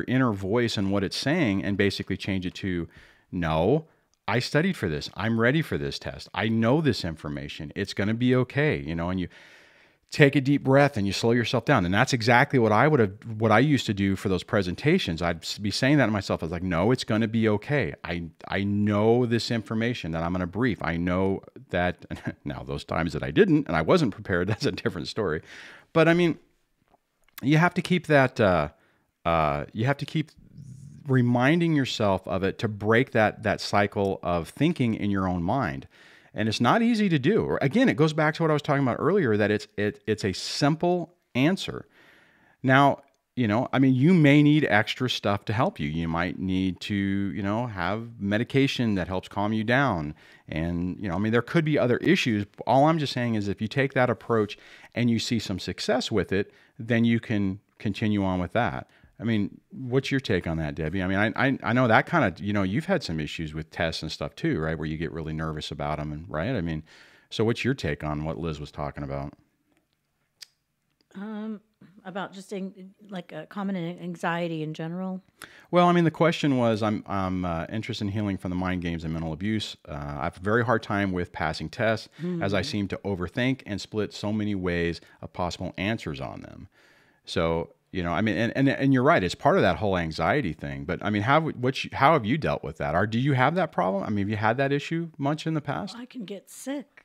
inner voice and what it's saying, and basically change it to, no, I studied for this. I'm ready for this test. I know this information. It's going to be okay. And you take a deep breath and you slow yourself down. And that's exactly what I used to do for those presentations. I'd be saying that to myself. I was like, no, it's going to be okay. I know this information that I'm going to brief. I know that. Now those times that I didn't, and I wasn't prepared, that's a different story. But you have to keep that, you have to keep reminding yourself of it to break that cycle of thinking in your own mind. And it's not easy to do. Or again, it goes back to what I was talking about earlier, that it's a simple answer. Now, you may need extra stuff to help you. You might need to, have medication that helps calm you down. And, there could be other issues. All I'm just saying is if you take that approach and you see some success with it, then you can continue on with that. What's your take on that, Debbie? I know that kind of, you've had some issues with tests and stuff too, right? Where you get really nervous about them, and right? So what's your take on what Liz was talking about? About just like a common anxiety in general. Well, the question was, I'm interested in healing from the mind games and mental abuse. I have a very hard time with passing tests as I seem to overthink and split so many ways of possible answers on them. So, and you're right. It's part of that whole anxiety thing. But how have you dealt with that? Or do you have that problem? Have you had that issue much in the past? I can get sick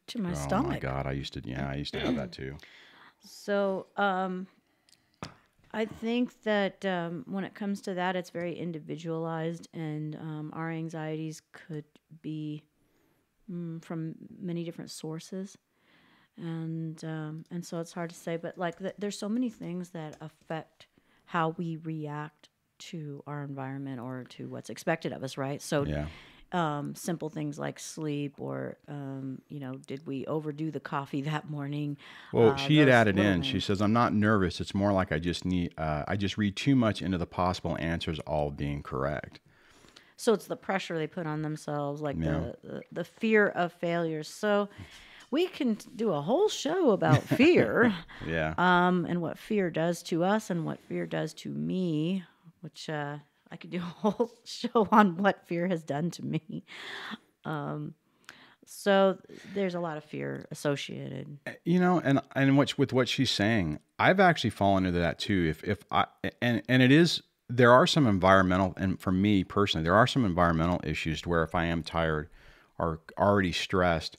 to my stomach. Oh my God, I used to have that too. So, I think that when it comes to that, it's very individualized, and our anxieties could be from many different sources. And so it's hard to say, but like there's so many things that affect how we react to our environment or to what's expected of us, right? So simple things like sleep or, did we overdo the coffee that morning? Well, she had Those added little in, she things. says, I'm not nervous. It's more like I just read too much into the possible answers all being correct. So it's the pressure they put on themselves, like Yeah. the fear of failure. So we can do a whole show about fear, Yeah. and what fear does to us and what fear does to me, which I could do a whole show on what fear has done to me. So there's a lot of fear associated. And with what she's saying, I've actually fallen into that too. If I and it is there are some environmental, and for me personally, there are some environmental issues to where if I am tired or already stressed,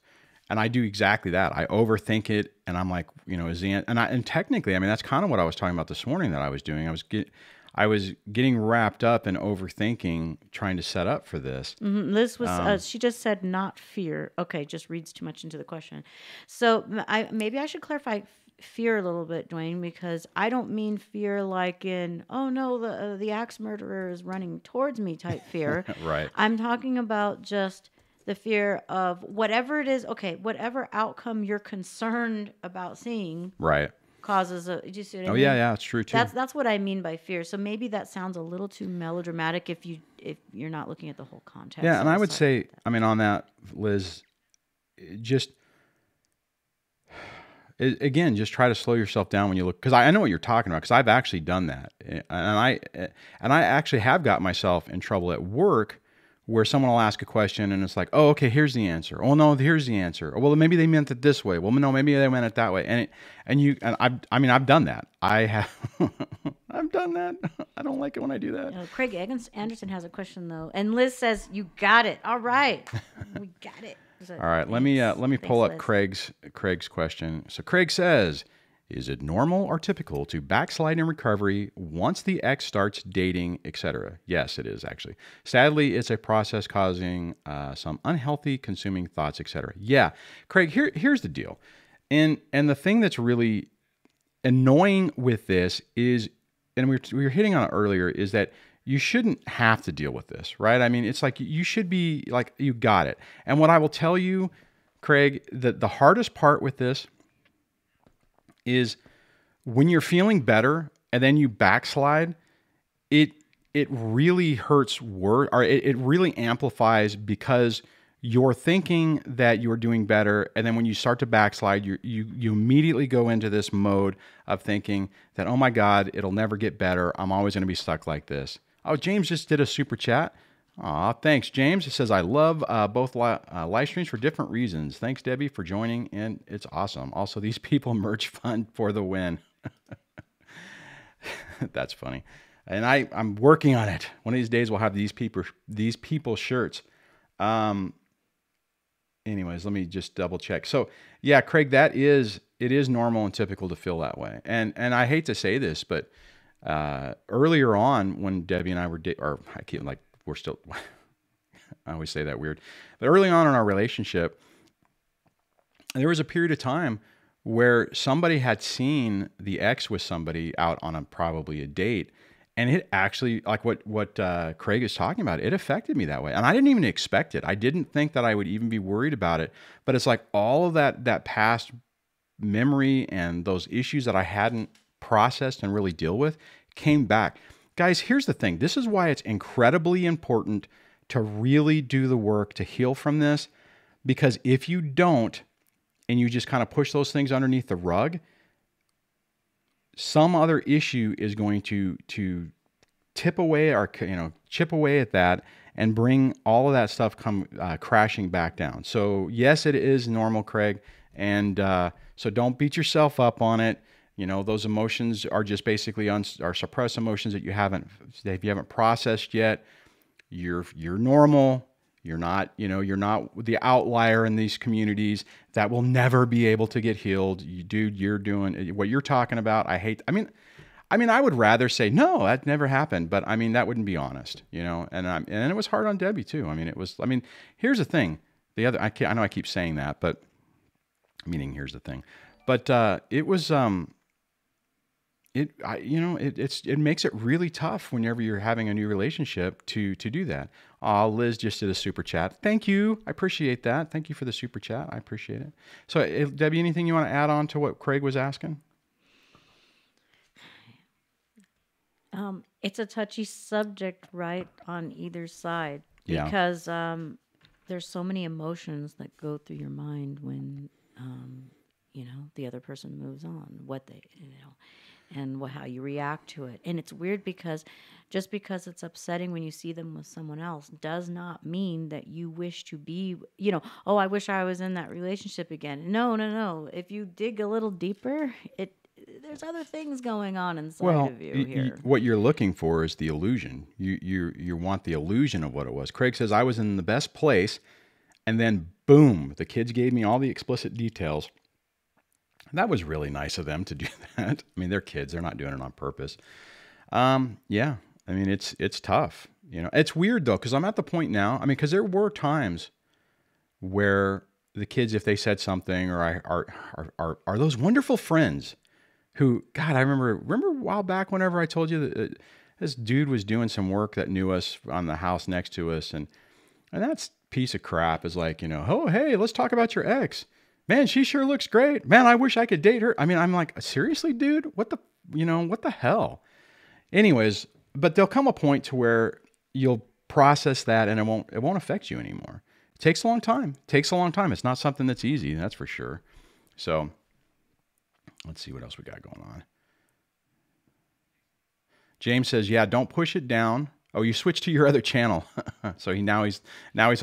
and I do exactly that, I overthink it, and I'm like, and technically, I mean, that's kind of what I was talking about this morning that I was doing. I was getting wrapped up in overthinking, trying to set up for this. Liz was, she just said not fear. Okay, just reads too much into the question. So maybe I should clarify fear a little bit, Duane, because I don't mean fear like in, oh no, the axe murderer is running towards me type fear. Right. I'm talking about just the fear of whatever it is, okay, whatever outcome you're concerned about seeing Right. causes a, do you see what I Oh mean? yeah, it's true too. That's what I mean by fear. So maybe that sounds a little too melodramatic if you're not looking at the whole context. Yeah, and So I would sorry say, I mean, on that, Liz, just again, just try to slow yourself down when you look, because I know what you're talking about, because I've actually done that, and I actually have got myself in trouble at work where someone will ask a question and it's like, oh, okay, here's the answer. Oh no, here's the answer. Well, maybe they meant it this way. Well, no, maybe they meant it that way. I've done that. I have, I've done that. I don't like it when I do that. Craig Anderson has a question though, and Liz says, "You got it. All right, we got it." So, All right, let me pull up Craig's question. So Craig says, is it normal or typical to backslide in recovery once the ex starts dating, etc.? Yes, it is actually. Sadly, it's a process causing some unhealthy consuming thoughts, etc. Yeah, Craig, here's the deal. And the thing that's really annoying with this is, and we were hitting on it earlier, is that you shouldn't have to deal with this, right? I mean, it's like you should be like, you got it. And what I will tell you, Craig, the hardest part with this is when you're feeling better and then you backslide, it really hurts or it really amplifies, because you're thinking that you're doing better, and then when you start to backslide, you immediately go into this mode of thinking that, oh my God, it'll never get better. I'm always going to be stuck like this. Oh, James just did a super chat. Aw, thanks, James. It says, I love both live streams for different reasons. Thanks, Debbie, for joining, and it's awesome. Also, these people merch fund for the win. That's funny. And I'm working on it. One of these days, we'll have these people shirts. Anyways, let me just double check. So, yeah, Craig, it is normal and typical to feel that way. And I hate to say this, but earlier on when Debbie and I were we're still, I always say that weird, but early on in our relationship, there was a period of time where somebody had seen the ex with somebody out on probably a date, and it actually, like what Craig is talking about, it affected me that way, and I didn't even expect it. I didn't think that I would even be worried about it, but it's like all of that past memory and those issues that I hadn't processed and really deal with came back. Guys, here's the thing. This is why it's incredibly important to really do the work to heal from this, because if you don't, and you just kind of push those things underneath the rug, some other issue is going to tip away or chip away at that and bring all of that stuff crashing back down. So yes, it is normal, Craig, and so don't beat yourself up on it. Those emotions are just basically are suppressed emotions that you haven't processed yet. You're normal. You're not the outlier in these communities that will never be able to get healed. You're doing what you're talking about. I mean, I would rather say, no, that never happened, but I mean, that wouldn't be honest, and it was hard on Debbie too. Here's the thing. I know I keep saying that, but meaning here's the thing, but it was, it makes it really tough whenever you're having a new relationship to do that. Liz just did a super chat. Thank you. I appreciate that. Thank you for the super chat. I appreciate it. So, Debbie, anything you want to add on to what Craig was asking? It's a touchy subject, right, on either side, Yeah. because there's so many emotions that go through your mind when the other person moves on, and how you react to it. And it's weird because just because it's upsetting when you see them with someone else does not mean that you wish to be, oh, I wish I was in that relationship again. No. If you dig a little deeper, there's other things going on inside of you here. What you're looking for is the illusion. You want the illusion of what it was. Craig says, I was in the best place, and then boom, the kids gave me all the explicit details. That was really nice of them to do that. I mean, they're kids. They're not doing it on purpose. Yeah. I mean, it's tough. It's weird though, because I'm at the point now. I mean, because there were times where the kids, if they said something, or are those wonderful friends who, God, I remember a while back whenever I told you that this dude was doing some work that knew us on the house next to us, and that piece of crap is like, oh, hey, let's talk about your ex. Man, she sure looks great. Man, I wish I could date her. I mean, I'm like, seriously, dude? What the hell? Anyways, but there'll come a point to where you'll process that and it won't affect you anymore. It takes a long time. It's not something that's easy, that's for sure. So let's see what else we got going on. James says, yeah, don't push it down. Oh, you switched to your other channel. So now he's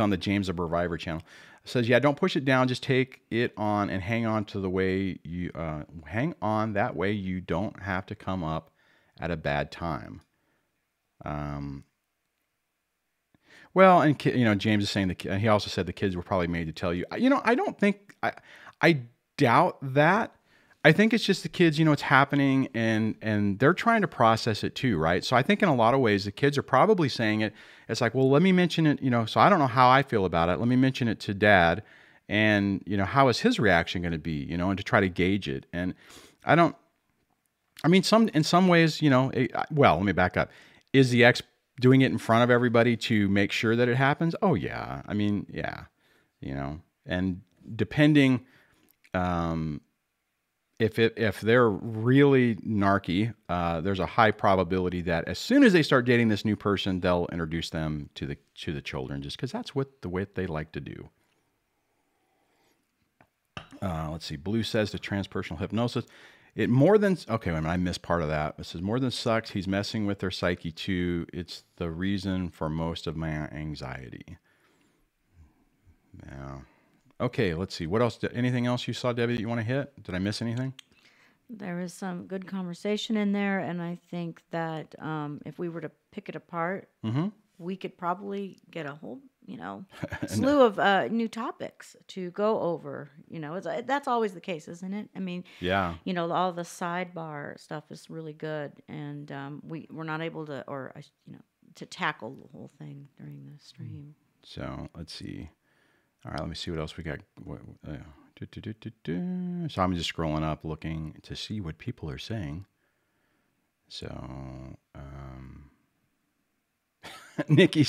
on the James the Reviver channel. Says, yeah, don't push it down. Just take it on and hang on to the way you hang on. That way you don't have to come up at a bad time. Well, and James is saying he also said the kids were probably made to tell you. I don't think I doubt that. I think it's just the kids, it's happening and they're trying to process it too, right? So I think in a lot of ways, the kids are probably saying it. It's like, well, let me mention it, so I don't know how I feel about it. Let me mention it to Dad, and, how is his reaction going to be, and to try to gauge it. And in some ways, well, let me back up. Is the ex doing it in front of everybody to make sure that it happens? Oh yeah. I mean, yeah, and depending, if they're really narky, there's a high probability that as soon as they start dating this new person, they'll introduce them to the children, just because that's the way they like to do. Let's see. Blue says to transpersonal hypnosis, I missed part of that. It says more than sucks. He's messing with their psyche too. It's the reason for most of my anxiety. Yeah. Okay, let's see. What else? Anything else you saw, Debbie, that you want to hit? Did I miss anything? There is some good conversation in there, and I think that if we were to pick it apart, we could probably get a whole, slew of new topics to go over. That's always the case, isn't it? I mean, yeah. All the sidebar stuff is really good, and we're not able to, to tackle the whole thing during the stream. So let's see. All right, let me see what else we got. So I'm just scrolling up, looking to see what people are saying. So, Nikki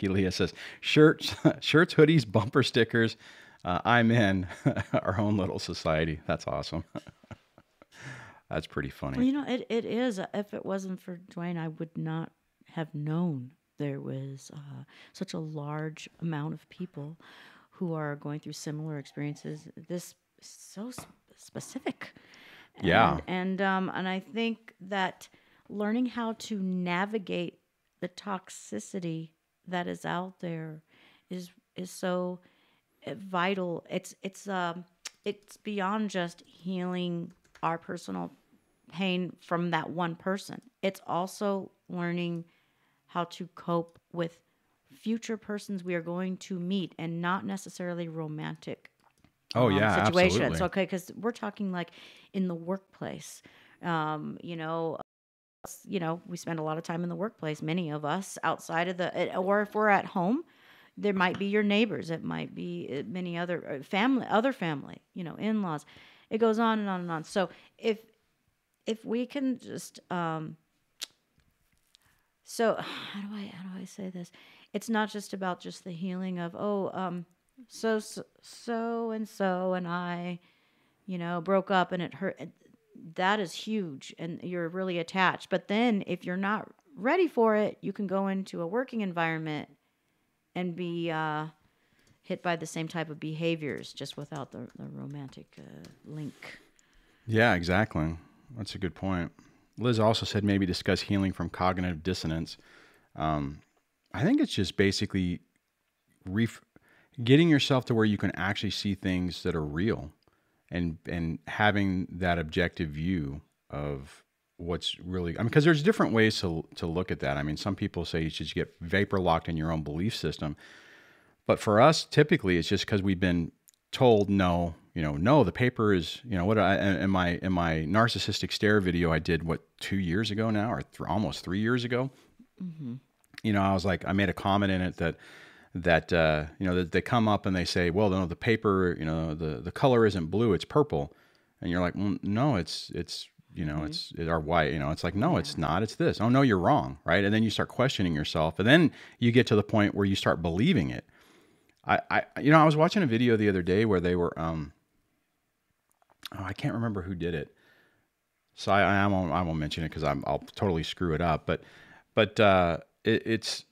Leah says, shirts, hoodies, bumper stickers. I'm in our own little society. That's awesome. That's pretty funny. Well, it is. If it wasn't for Duane, I would not have known there was such a large amount of people who are going through similar experiences. This is so specific. Yeah. And I think that learning how to navigate the toxicity that is out there is so vital. It's beyond just healing our personal pain from that one person. It's also learning how to cope with future persons we are going to meet, and not necessarily romantic situations. Absolutely. Okay, because we're talking like in the workplace. We spend a lot of time in the workplace, many of us, outside of or if we're at home, there might be your neighbors, it might be many other family, in-laws. It goes on and on and on. So if if we can just so how do I say this? It's not just about just the healing of so and so and I, broke up and it hurt. That is huge and you're really attached. But then if you're not ready for it, you can go into a working environment and be hit by the same type of behaviors, just without the romantic link. Yeah, exactly. That's a good point. Liz also said maybe discuss healing from cognitive dissonance. I think it's just basically getting yourself to where you can actually see things that are real, and having that objective view of what's really. I mean, because there's different ways to look at that. I mean, some people say you should get vapor locked in your own belief system, but for us, typically, it's just because we've been told no. No, the paper is, what in my narcissistic stare video I did 2 years ago now, or almost 3 years ago. Mm-hmm. I was like, I made a comment in it that that they come up and they say, well, no, the paper, the color isn't blue, it's purple, and you're like, well, no, it's Mm-hmm. it's or white, it's like, no, it's not, it's this. Oh no, you're wrong, right? And then you start questioning yourself, and then you get to the point where you start believing it. I was watching a video the other day where they were I can't remember who did it, so I won't mention it because I'll totally screw it up. But it's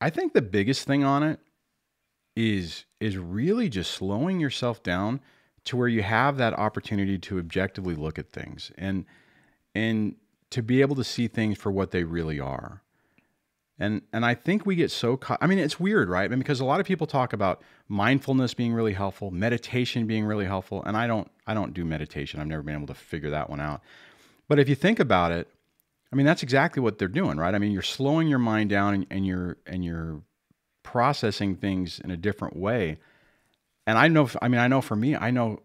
I think the biggest thing on it is really just slowing yourself down to where you have that opportunity to objectively look at things and to be able to see things for what they really are. And I think we get so caught. I mean, it's weird, right? I mean, because a lot of people talk about mindfulness being really helpful, meditation being really helpful, and I don't do meditation. I've never been able to figure that one out. But if you think about it, I mean, that's exactly what they're doing, right? I mean, you're slowing your mind down and you're processing things in a different way. And I know for me, I know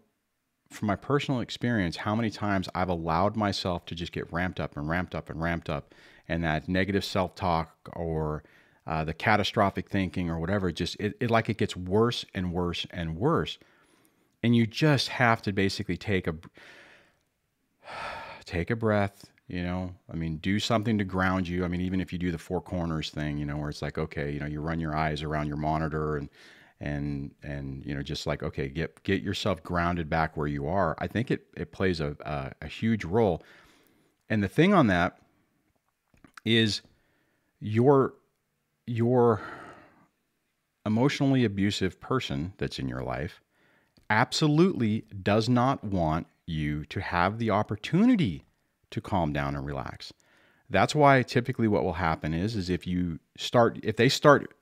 from my personal experience how many times I've allowed myself to just get ramped up and ramped up and ramped up. And that negative self-talk or the catastrophic thinking or whatever, it like it gets worse and worse and worse. And you just have to basically take a breath, I mean, do something to ground you. I mean, even if you do the four corners thing, where it's like, okay, you run your eyes around your monitor and just like, okay, get yourself grounded back where you are. I think it plays a huge role. And the thing on that is your emotionally abusive person that's in your life absolutely does not want you to have the opportunity to calm down and relax. That's why typically what will happen is if they start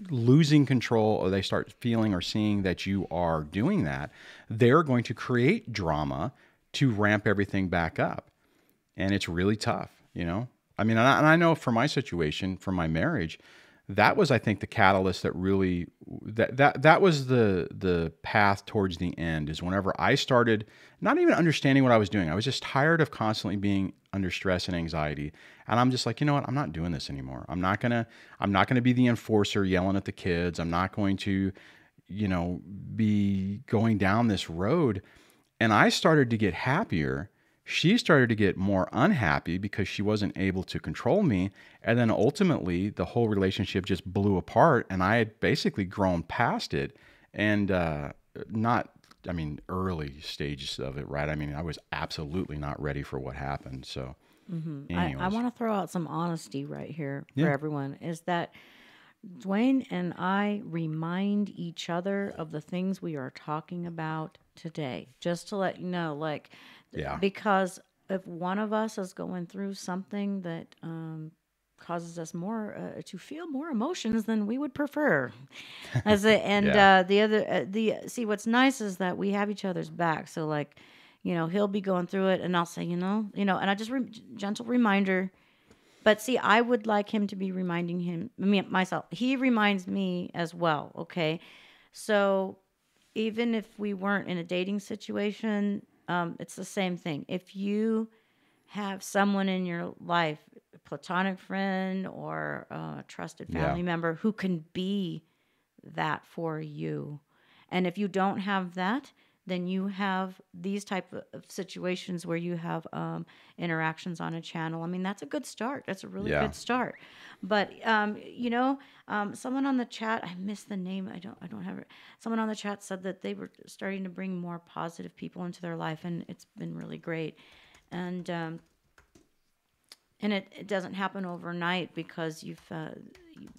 losing control or they start feeling or seeing that you are doing that, they're going to create drama to ramp everything back up. And it's really tough, I mean, and I know for my situation, for my marriage, that was, I think, the catalyst that really that was the path towards the end. Is whenever I started not even understanding what I was doing, I was just tired of constantly being under stress and anxiety, and I'm just like, you know what, I'm not doing this anymore. I'm not gonna be the enforcer yelling at the kids. I'm not going to, be going down this road. And I started to get happier. She started to get more unhappy because she wasn't able to control me. And then ultimately the whole relationship just blew apart, and I had basically grown past it and early stages of it, right? I mean, I was absolutely not ready for what happened. So I want to throw out some honesty right here for everyone, is that Duane and I remind each other of the things we are talking about today, just to let you know, because if one of us is going through something that causes us more to feel more emotions than we would prefer, see, what's nice is that we have each other's back. So he'll be going through it, and I'll say, and I just gentle reminder. But see, I would like him to be reminding myself. He reminds me as well. Okay, so even if we weren't in a dating situation. It's the same thing. If you have someone in your life, a platonic friend or a trusted family member who can be that for you, and if you don't have that, then you have these type of situations where you have interactions on a channel. I mean, that's a good start. That's a really Yeah. good start. But someone on the chat, I missed the name. I don't have it. Someone on the chat said that they were starting to bring more positive people into their life, and it's been really great. And it doesn't happen overnight, because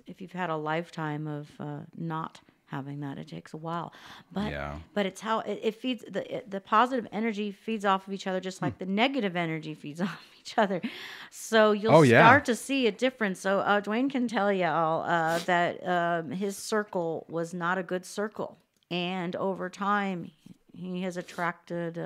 if you've had a lifetime of not having that, it takes a while. But it's how it feeds, the positive energy feeds off of each other, just like the negative energy feeds off of each other. So you'll start to see a difference. So Duane can tell you all that his circle was not a good circle, and over time he has attracted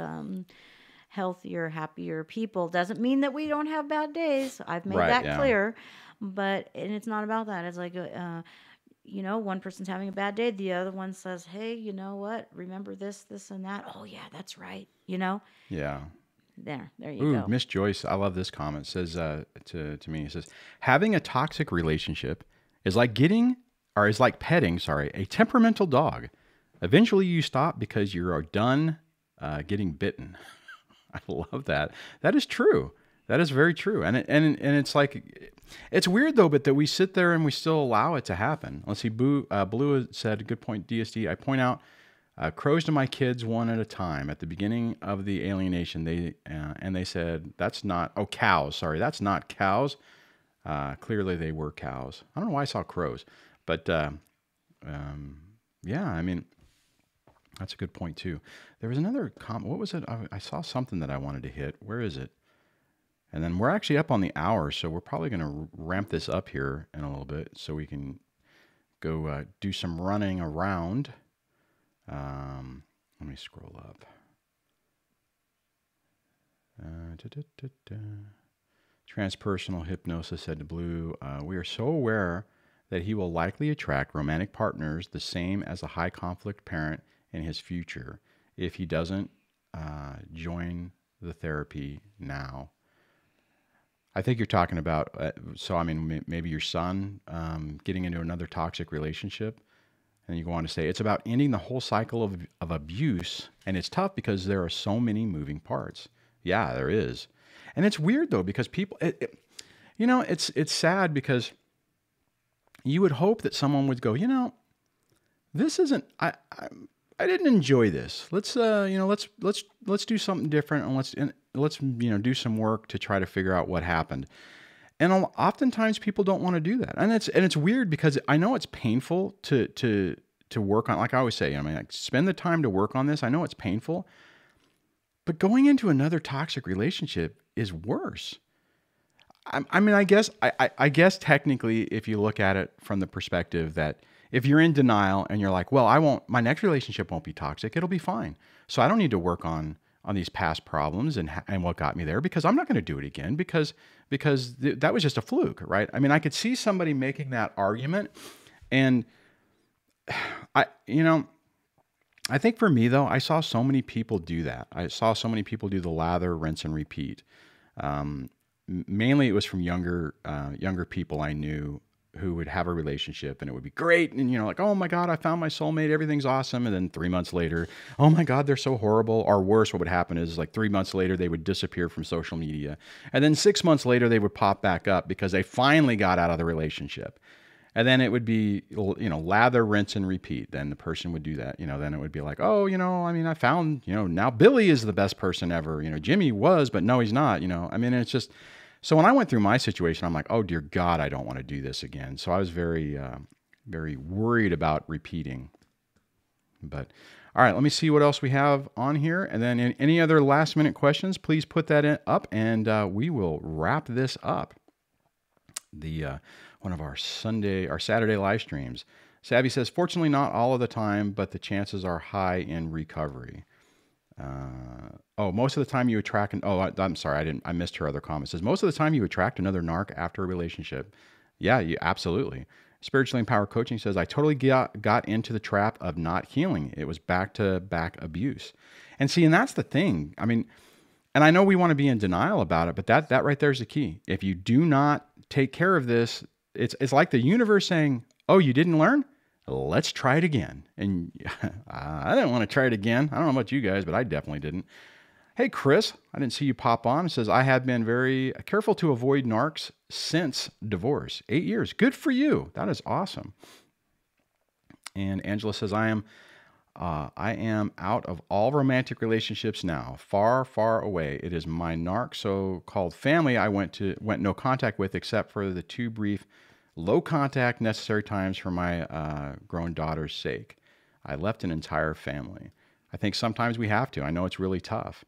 healthier, happier people. Doesn't mean that we don't have bad days. I've made that clear. And it's not about that. It's like, one person's having a bad day. The other one says, hey, you know what? Remember this, this, and that. Oh, yeah, that's right. Yeah. There you go. Miss Joyce, I love this comment. Says to me, it says, having a toxic relationship is like petting, a temperamental dog. Eventually you stop because you are done getting bitten. I love that. That is true. That is very true. And it's like, it's weird though, but that we sit there and we still allow it to happen. Let's see. Blue said, good point, DSD. I point out crows to my kids one at a time. At the beginning of the alienation, they said, that's not, cows. Sorry, that's not cows. Clearly they were cows. I don't know why I saw crows, but yeah, I mean, that's a good point too. There was another comment. What was it? I saw something that I wanted to hit. Where is it? And then we're actually up on the hour, so we're probably going to ramp this up here in a little bit so we can go do some running around. Let me scroll up. Transpersonal Hypnosis said to Blue, we are so aware that he will likely attract romantic partners the same as a high conflict parent in his future if he doesn't join the therapy now. I think you're talking about, maybe your son getting into another toxic relationship. And you go on to say, it's about ending the whole cycle of abuse. And it's tough because there are so many moving parts. Yeah, there is. And it's weird though, because people, it's sad because you would hope that someone would go, this isn't, I didn't enjoy this. Let's do something different, and let's do some work to try to figure out what happened. And oftentimes people don't want to do that. And it's weird because I know it's painful to work on, like I always say, spend the time to work on this. I know it's painful, but going into another toxic relationship is worse. I guess technically, if you look at it from the perspective that if you're in denial and you're like, well, my next relationship won't be toxic, it'll be fine. So I don't need to work on these past problems and what got me there, because I'm not going to do it again because that was just a fluke, right? I mean, I could see somebody making that argument, and I think for me though, I saw so many people do that. I saw so many people do the lather, rinse, and repeat. Mainly it was from younger people I knew who would have a relationship and it would be great. And, like, oh my God, I found my soulmate. Everything's awesome. And then 3 months later, oh my God, they're so horrible. Or worse, what would happen is like 3 months later, they would disappear from social media. And then 6 months later, they would pop back up because they finally got out of the relationship. And then it would be, lather, rinse, and repeat. Then the person would do that. Then it would be like, oh, I found, now Billy is the best person ever. Jimmy was, but no, he's not. It's just, so when I went through my situation, I'm like, oh dear God, I don't want to do this again. So I was very, very worried about repeating. But all right, let me see what else we have on here. And then any other last minute questions, please put that up and we will wrap this up. One of our Saturday live streams. Savvy says, fortunately not all of the time, but the chances are high in recovery. Most of the time you attract, I'm sorry, I missed her other comment. It says, most of the time you attract another narc after a relationship. Yeah, you absolutely. Spiritually Empowered Coaching says, I totally got into the trap of not healing. It was back-to-back abuse. And see, and that's the thing. And I know we want to be in denial about it, but that right there is the key. If you do not take care of this, it's like the universe saying, oh, you didn't learn? let's try it again. And I didn't want to try it again. I don't know about you guys, but I definitely didn't. Hey, Chris, I didn't see you pop on. It says, I have been very careful to avoid narcs since divorce. 8 years. Good for you. That is awesome. And Angela says, I am out of all romantic relationships now, far, far away. It is my narc so-called family I went no contact with, except for the 2 brief, low contact necessary times for my grown daughter's sake. I left an entire family. I think sometimes we have to. I know it's really tough.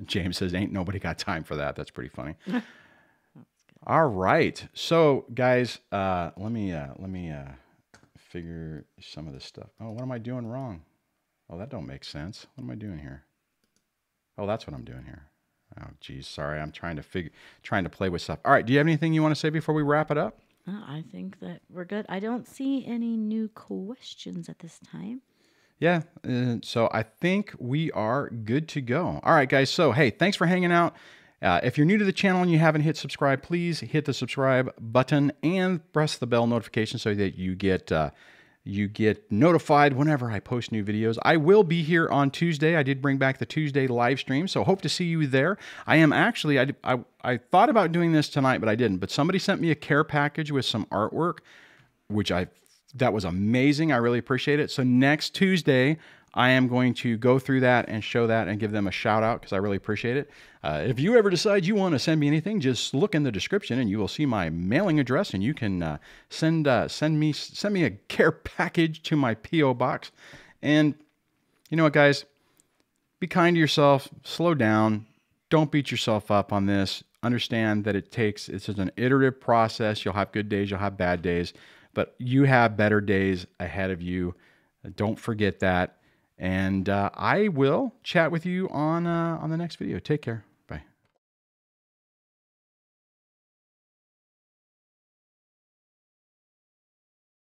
James says, ain't nobody got time for that. That's pretty funny. All right. So guys, let me figure some of this stuff. Oh, what am I doing wrong? Oh, that don't make sense. What am I doing here? Oh, that's what I'm doing here. Oh, geez. Sorry. I'm trying to play with stuff. All right. Do you have anything you want to say before we wrap it up? I think that we're good. I don't see any new questions at this time. Yeah, so I think we are good to go. All right, guys. So, hey, thanks for hanging out. If you're new to the channel and you haven't hit subscribe, please hit the subscribe button and press the bell notification so that you get notified whenever I post new videos. I will be here on Tuesday. I did bring back the Tuesday live stream, so hope to see you there. I am actually, I thought about doing this tonight, but I didn't. But somebody sent me a care package with some artwork, which that was amazing. I really appreciate it. So next Tuesday, I am going to go through that and show that and give them a shout out because I really appreciate it. If you ever decide you want to send me anything, just look in the description and you will see my mailing address, and you can send me a care package to my P.O. box. And you know what, guys? Be kind to yourself. Slow down. Don't beat yourself up on this. Understand that it's just an iterative process. You'll have good days. You'll have bad days. But you have better days ahead of you. Don't forget that. And I will chat with you on the next video. Take care.